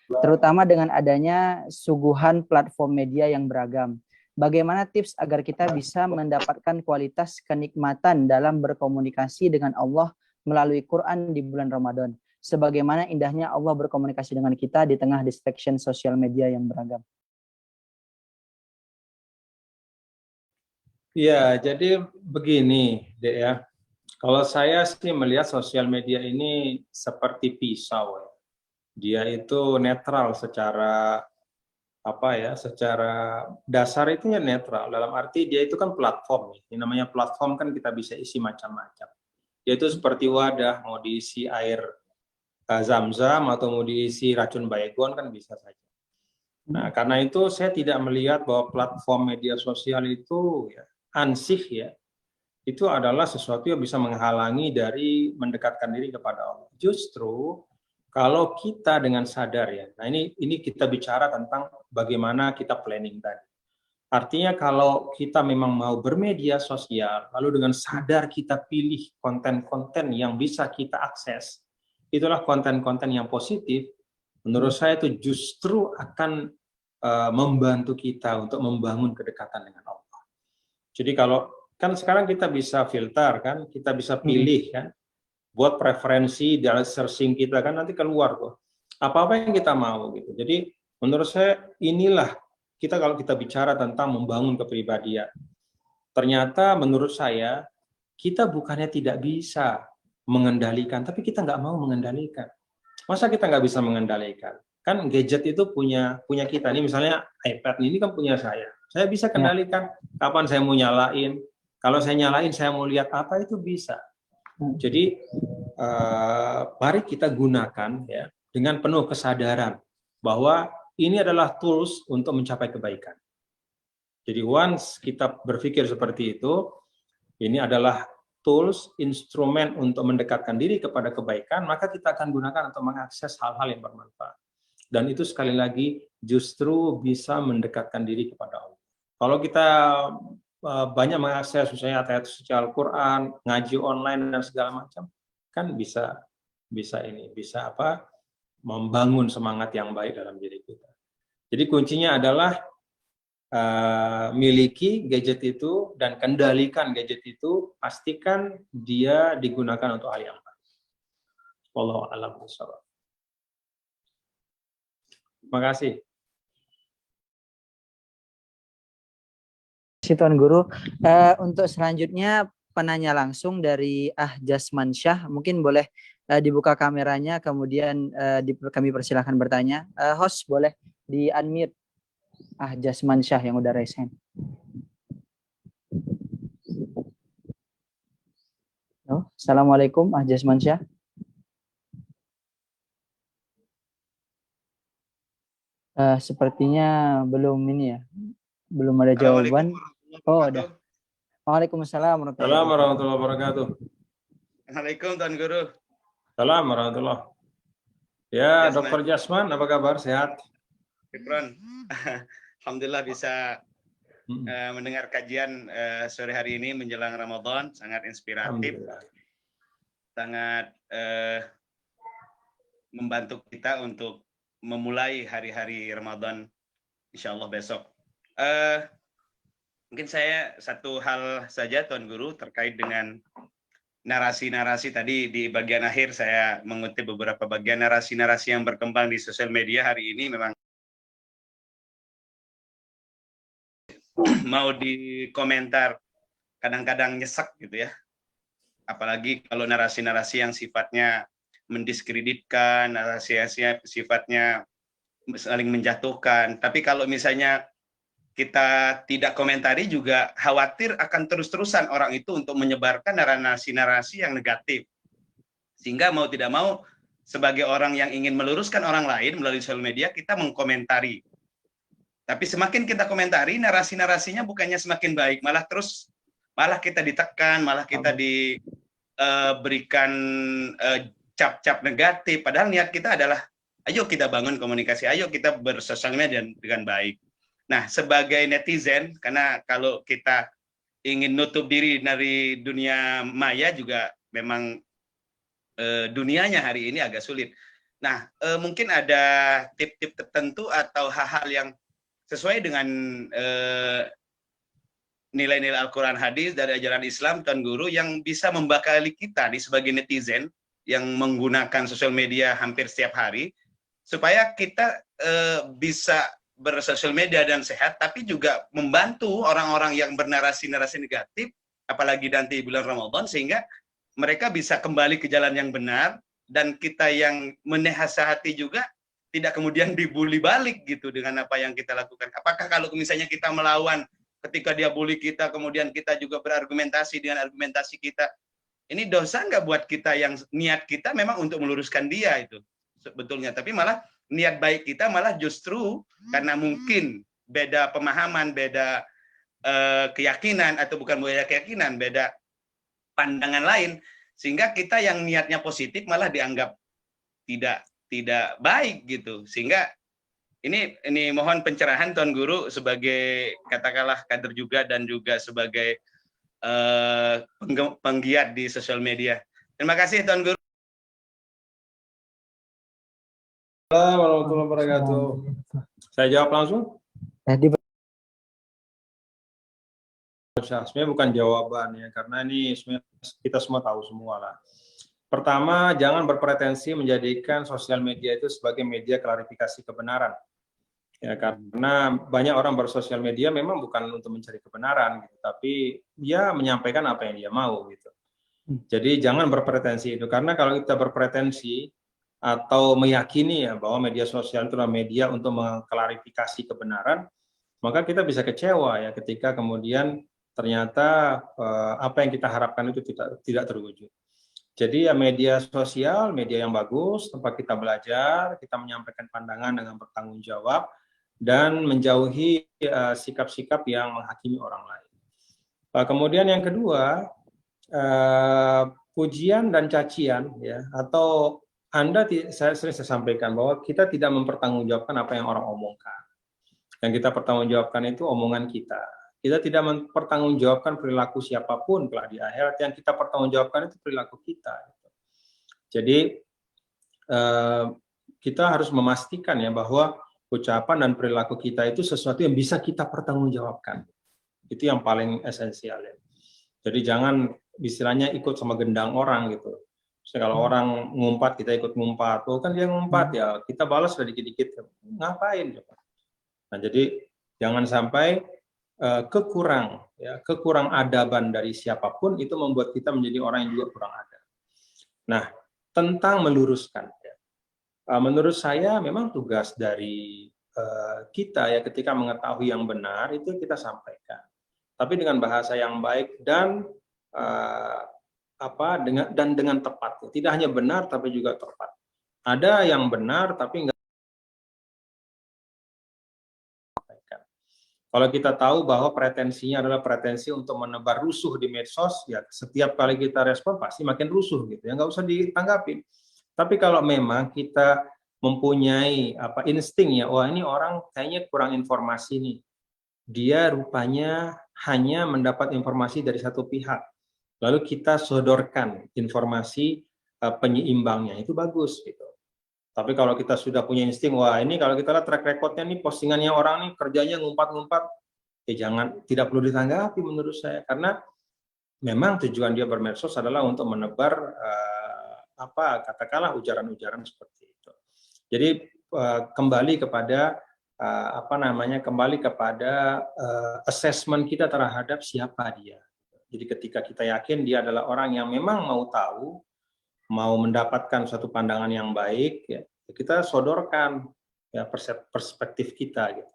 Terutama dengan adanya suguhan platform media yang beragam. Bagaimana tips agar kita bisa mendapatkan kualitas kenikmatan dalam berkomunikasi dengan Allah melalui Quran di bulan Ramadan? Sebagaimana indahnya Allah berkomunikasi dengan kita di tengah distraction sosial media yang beragam. Ya, jadi begini, Dek ya. Kalau saya sih melihat sosial media ini seperti pisau ya. Dia itu netral secara secara dasar itu netral. Dalam arti dia itu kan platform. Ini namanya platform kan kita bisa isi macam-macam. Dia itu seperti wadah, mau diisi air zam-zam atau mau diisi racun baygon kan bisa saja. Nah, karena itu saya tidak melihat bahwa platform media sosial itu ya, ansih ya, itu adalah sesuatu yang bisa menghalangi dari mendekatkan diri kepada Allah. Justru kalau kita dengan sadar ya, nah ini kita bicara tentang bagaimana kita planning tadi. Artinya kalau kita memang mau bermedia sosial, lalu dengan sadar kita pilih konten-konten yang bisa kita akses, itulah konten-konten yang positif, menurut saya itu justru akan membantu kita untuk membangun kedekatan dengan Allah. Jadi kalau kan sekarang kita bisa filter kan, kita bisa pilih kan, buat preferensi dari searching kita kan nanti keluar tuh apa-apa yang kita mau gitu. Jadi menurut saya inilah kita kalau kita bicara tentang membangun kepribadian, ternyata menurut saya kita bukannya tidak bisa mengendalikan, tapi kita nggak mau mengendalikan. Masa kita nggak bisa mengendalikan? Kan gadget itu punya kita. Ini misalnya iPad ini kan punya saya. Saya bisa kendalikan kapan saya mau nyalain. Kalau saya nyalain, saya mau lihat apa itu bisa. Jadi mari kita gunakan ya dengan penuh kesadaran bahwa ini adalah tools untuk mencapai kebaikan. Jadi once kita berpikir seperti itu, ini adalah tools, instrumen untuk mendekatkan diri kepada kebaikan, maka kita akan gunakan untuk mengakses hal-hal yang bermanfaat. Dan itu sekali lagi justru bisa mendekatkan diri kepada Allah. Kalau kita banyak mengakses misalnya ayat suci Al-Quran, ngaji online dan segala macam, kan bisa membangun semangat yang baik dalam diri kita. Jadi kuncinya adalah miliki gadget itu dan kendalikan gadget itu, pastikan dia digunakan untuk hal yang baik. Wallahu a'lam bishawab. Terima kasih. Tuan Guru, untuk selanjutnya penanya langsung dari Jasman Syah, mungkin boleh dibuka kameranya, kemudian kami persilahkan bertanya. Host boleh di unmute Jasman Syah yang udah raise hand. Assalamualaikum Jasman Syah. Sepertinya belum ini ya, belum ada jawaban. Oh, ada. Waalaikumsalam warahmatullahi wabarakatuh. Assalamualaikum Tuan Guru. Salam warahmatullahi. Ya, Dr. Jasman, apa kabar? Sehat? Syukron. Alhamdulillah bisa mendengar kajian sore hari ini menjelang Ramadan, sangat inspiratif, sangat membantu kita untuk memulai hari-hari Ramadan, insya Allah besok. Mungkin saya satu hal saja Tuan Guru terkait dengan narasi-narasi tadi di bagian akhir, saya mengutip beberapa bagian narasi-narasi yang berkembang di sosial media hari ini. Memang mau dikomentar kadang-kadang nyesek gitu ya, apalagi kalau narasi-narasi yang sifatnya mendiskreditkan, narasi yang sifatnya saling menjatuhkan. Tapi kalau misalnya kita tidak komentari, juga khawatir akan terus-terusan orang itu untuk menyebarkan narasi-narasi yang negatif. Sehingga mau tidak mau, sebagai orang yang ingin meluruskan orang lain melalui sosial media, kita mengkomentari. Tapi semakin kita komentari, narasi-narasinya bukannya semakin baik, malah kita ditekan, malah kita diberikan cap-cap negatif. Padahal niat kita adalah, ayo kita bangun komunikasi, ayo kita bersosial media dengan baik. Nah, sebagai netizen, karena kalau kita ingin nutup diri dari dunia maya juga memang dunianya hari ini agak sulit. Nah, mungkin ada tip-tip tertentu atau hal-hal yang sesuai dengan nilai-nilai Al-Quran hadis dari ajaran Islam Tuan Guru yang bisa membekali kita nih sebagai netizen yang menggunakan sosial media hampir setiap hari, supaya kita bisa bersosial media dan sehat, tapi juga membantu orang-orang yang bernarasi-narasi negatif, apalagi nanti bulan Ramadan, sehingga mereka bisa kembali ke jalan yang benar, dan kita yang menasihati juga tidak kemudian dibully balik gitu dengan apa yang kita lakukan. Apakah kalau misalnya kita melawan ketika dia bully kita, kemudian kita juga berargumentasi dengan argumentasi kita, ini dosa nggak buat kita yang niat kita memang untuk meluruskan dia itu sebetulnya, tapi malah niat baik kita malah justru karena mungkin beda pemahaman, beda keyakinan, atau bukan beda keyakinan, beda pandangan lain, sehingga kita yang niatnya positif malah dianggap tidak baik gitu. Sehingga ini mohon pencerahan Tuan Guru sebagai katakanlah kader juga dan juga sebagai penggiat di sosial media. Terima kasih Tuan Guru. Assalamualaikum warahmatullahi wabarakatuh. Saya jawab langsung. Sebenarnya bukan jawaban ya, karena ini sebenarnya kita semua tahu semua lah. Pertama, jangan berpretensi menjadikan sosial media itu sebagai media klarifikasi kebenaran. Ya, karena banyak orang bersosial media memang bukan untuk mencari kebenaran, gitu, tapi dia menyampaikan apa yang dia mau gitu. Jadi jangan berpretensi itu, karena kalau kita berpretensi atau meyakini ya bahwa media sosial itu adalah media untuk mengklarifikasi kebenaran, maka kita bisa kecewa ya ketika kemudian ternyata apa yang kita harapkan itu tidak terwujud. Jadi ya media sosial, media yang bagus, tempat kita belajar, kita menyampaikan pandangan dengan bertanggung jawab, dan menjauhi sikap-sikap yang menghakimi orang lain. Kemudian yang kedua, pujian dan cacian ya, atau saya sering sampaikan bahwa kita tidak mempertanggungjawabkan apa yang orang omongkan. Yang kita pertanggungjawabkan itu omongan kita. Kita tidak mempertanggungjawabkan perilaku siapapun kelak di akhirat. Yang kita pertanggungjawabkan itu perilaku kita. Jadi kita harus memastikan ya bahwa ucapan dan perilaku kita itu sesuatu yang bisa kita pertanggungjawabkan. Itu yang paling esensial ya. Jadi jangan istilahnya ikut sama gendang orang gitu. Misalnya kalau orang ngumpat, kita ikut ngumpat. Oh kan dia ngumpat ya, kita balas sedikit-dikit. Ngapain coba? Nah, jadi jangan sampai kekurang adaban dari siapapun itu membuat kita menjadi orang yang juga kurang adab. Nah, tentang meluruskan. Menurut saya memang tugas dari kita ya ketika mengetahui yang benar itu kita sampaikan. Tapi dengan bahasa yang baik dan dengan tepat. Tidak hanya benar tapi juga tepat. Ada yang benar tapi enggak. Kalau kita tahu bahwa pretensinya adalah pretensi untuk menebar rusuh di medsos, ya setiap kali kita respon pasti makin rusuh gitu ya, nggak usah ditanggapin. Tapi kalau memang kita mempunyai insting ya, wah ini orang kayaknya kurang informasi nih, dia rupanya hanya mendapat informasi dari satu pihak, lalu kita sodorkan informasi penyeimbangnya, itu bagus gitu. Tapi kalau kita sudah punya insting, wah ini kalau kita lihat track recordnya nih, postingannya orang nih kerjanya ngumpat-ngumpat, ya tidak perlu ditanggapi menurut saya, karena memang tujuan dia bermedsos adalah untuk menebar katakanlah ujaran-ujaran seperti itu. Jadi kembali kepada assessment kita terhadap siapa dia. Jadi ketika kita yakin dia adalah orang yang memang mau tahu, mau mendapatkan suatu pandangan yang baik, ya kita sodorkan ya perspektif kita. Gitu.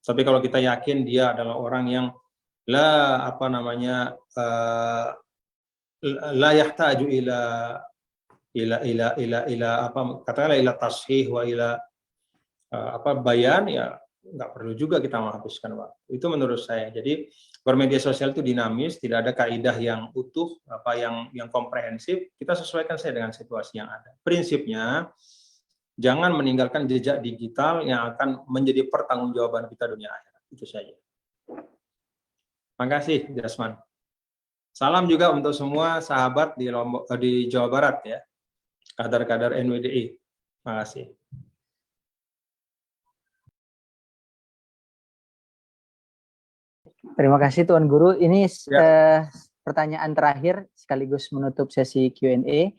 Tapi kalau kita yakin dia adalah orang yang la yahtaju ila tashih wa ila bayan, ya nggak perlu juga kita menghabiskan waktu. Itu menurut saya. Jadi bermedia sosial itu dinamis, tidak ada kaidah yang utuh, yang komprehensif. Kita sesuaikan saja dengan situasi yang ada. Prinsipnya jangan meninggalkan jejak digital yang akan menjadi pertanggungjawaban kita dunia akhirat. Itu saja. Terima kasih, Jasman. Salam juga untuk semua sahabat di Jawa Barat ya, kader-kader NWDI. Terima kasih. Terima kasih Tuan Guru. Ini Ya. pertanyaan terakhir sekaligus menutup sesi Q&A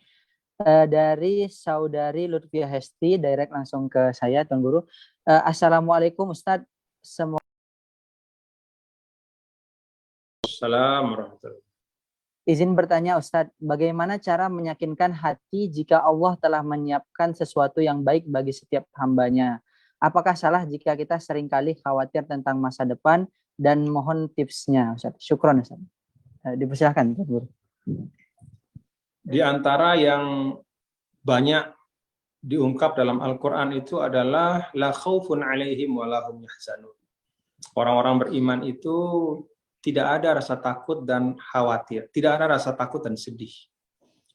dari Saudari Lutfia Hesti, direct langsung ke saya Tuan Guru. Assalamualaikum Ustadz. Assalamualaikum. Izin bertanya Ustadz, bagaimana cara meyakinkan hati jika Allah telah menyiapkan sesuatu yang baik bagi setiap hambanya? Apakah salah jika kita seringkali khawatir tentang masa depan, dan mohon tipsnya Ustadz. Syukron Ustadz. Dipersilakan Tuan Guru. Di antara yang banyak diungkap dalam Al-Quran itu adalah la khaufun alaihim wa lahum yahzanun. Orang-orang beriman itu tidak ada rasa takut dan khawatir, tidak ada rasa takut dan sedih.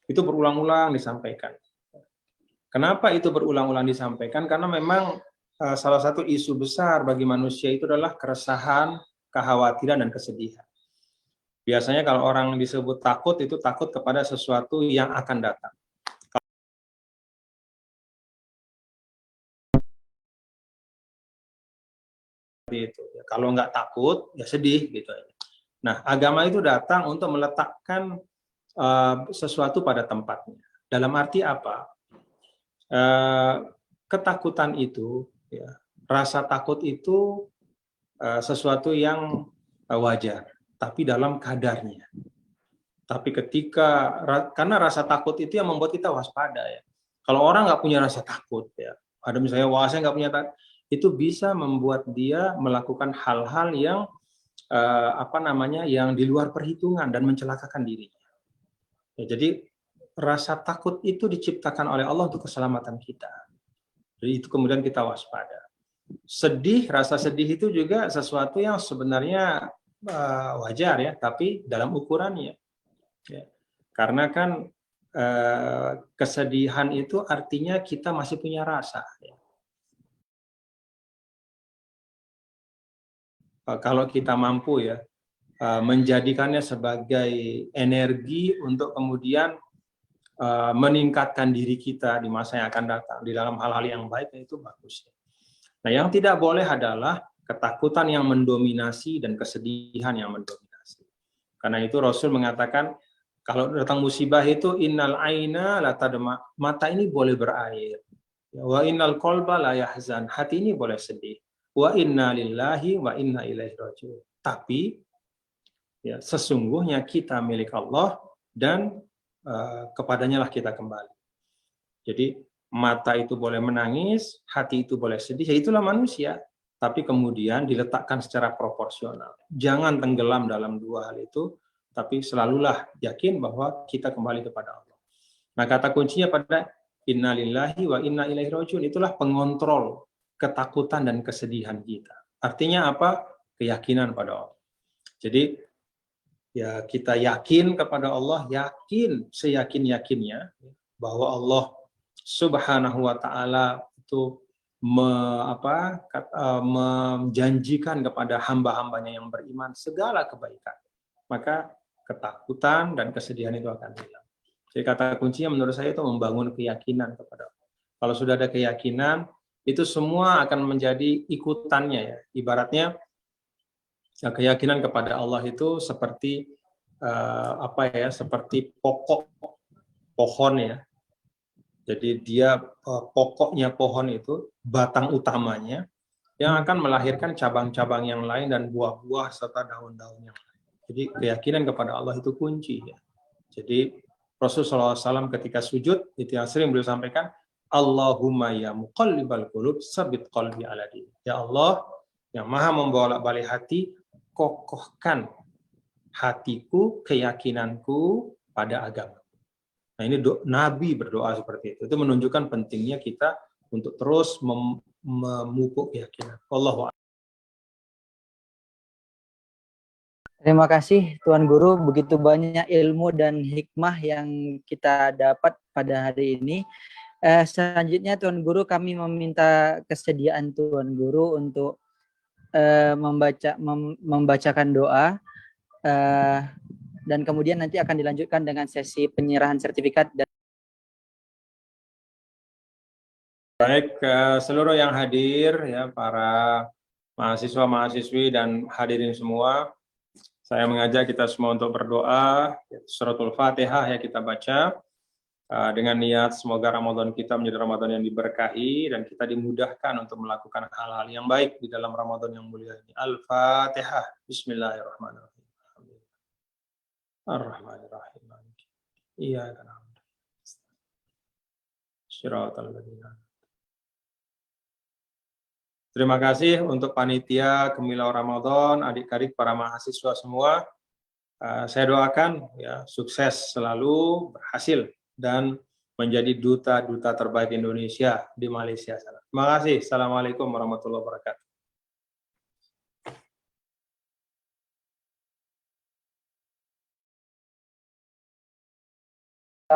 Itu berulang-ulang disampaikan. Kenapa itu berulang-ulang disampaikan? Karena memang salah satu isu besar bagi manusia itu adalah keresahan, kekhawatiran, dan kesedihan. Biasanya kalau orang disebut takut, itu takut kepada sesuatu yang akan datang. Itu. Kalau nggak takut, ya sedih gitu. Nah, agama itu datang untuk meletakkan sesuatu pada tempatnya. Dalam arti apa? Ketakutan itu, ya, rasa takut itu sesuatu yang wajar, tapi dalam kadarnya. Tapi karena rasa takut itu yang membuat kita waspada ya. Kalau orang nggak punya rasa takut ya, ada misalnya wah saya nggak punya takut, itu bisa membuat dia melakukan hal-hal yang yang di luar perhitungan dan mencelakakan dirinya. Ya, jadi rasa takut itu diciptakan oleh Allah untuk keselamatan kita. Jadi itu kemudian kita waspada. Rasa sedih itu juga sesuatu yang sebenarnya wajar ya, tapi dalam ukurannya. Ya. Karena kan kesedihan itu artinya kita masih punya rasa. Ya. Kalau kita mampu ya menjadikannya sebagai energi untuk kemudian meningkatkan diri kita di masa yang akan datang di dalam hal-hal yang baik, itu bagus. Nah, yang tidak boleh adalah ketakutan yang mendominasi dan kesedihan yang mendominasi. Karena itu Rasul mengatakan kalau datang musibah itu innal aina la tadma, mata ini boleh berair. Wa innal qalba la yahzan, hati ini boleh sedih. Wa inna lillahi wa inna ilaihi raji'un. Tapi ya, sesungguhnya kita milik Allah dan kepadanya lah kita kembali. Jadi mata itu boleh menangis, hati itu boleh sedih, ya itulah manusia. Tapi kemudian diletakkan secara proporsional. Jangan tenggelam dalam dua hal itu, tapi selalulah yakin bahwa kita kembali kepada Allah. Nah, kata kuncinya pada inna lillahi wa inna ilaihi raji'un, itulah pengontrol ketakutan dan kesedihan kita. Artinya apa? Keyakinan pada Allah. Jadi ya kita yakin kepada Allah, yakin seyakin-yakinnya bahwa Allah Subhanahu wa taala itu menjanjikan kepada hamba-hambanya yang beriman segala kebaikan. Maka ketakutan dan kesedihan itu akan hilang. Jadi kata kuncinya menurut saya itu membangun keyakinan kepada Allah. Kalau sudah ada keyakinan, itu semua akan menjadi ikutannya ya. Ibaratnya keyakinan kepada Allah itu seperti seperti pokok pohon ya. Jadi dia pokoknya pohon itu batang utamanya yang akan melahirkan cabang-cabang yang lain dan buah-buah serta daun-daun yang lain. Jadi keyakinan kepada Allah itu kunci ya. Jadi Rasulullah SAW ketika sujud itu yang sering beliau sampaikan, Allahumma ya muqallibal qulub sabit qalbi ala din. Ya Allah yang maha membolak-balik hati, kokohkan hatiku, keyakinanku pada agama. Nah ini Nabi berdoa seperti itu. Itu menunjukkan pentingnya kita untuk terus memupuk keyakinan. Allahu a'lam. Terima kasih Tuan Guru, begitu banyak ilmu dan hikmah yang kita dapat pada hari ini. Selanjutnya Tuan Guru, kami meminta kesediaan Tuan Guru untuk membacakan doa dan kemudian nanti akan dilanjutkan dengan sesi penyerahan sertifikat. Baik, seluruh yang hadir ya, para mahasiswa-mahasiswi dan hadirin semua, Saya mengajak kita semua untuk berdoa, suratul Fatihah ya kita baca, dengan niat semoga Ramadan kita menjadi Ramadan yang diberkahi dan kita dimudahkan untuk melakukan hal-hal yang baik di dalam Ramadan yang mulia ini. Al-Fatihah. Bismillahirrahmanirrahim. Ar-Rahmanirrahim. Iyyaka na'budu wa iyyaka nasta'in. Shiratal ladzina. Terima kasih untuk panitia Kemilau Ramadan, adik-adik para mahasiswa semua. Saya doakan ya sukses selalu, berhasil dan menjadi duta-duta terbaik Indonesia di Malaysia. Terima kasih. Assalamualaikum warahmatullahi wabarakatuh.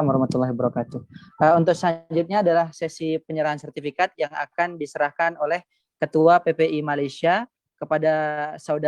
Warahmatullahi wabarakatuh. Untuk selanjutnya adalah sesi penyerahan sertifikat yang akan diserahkan oleh Ketua PPI Malaysia kepada saudara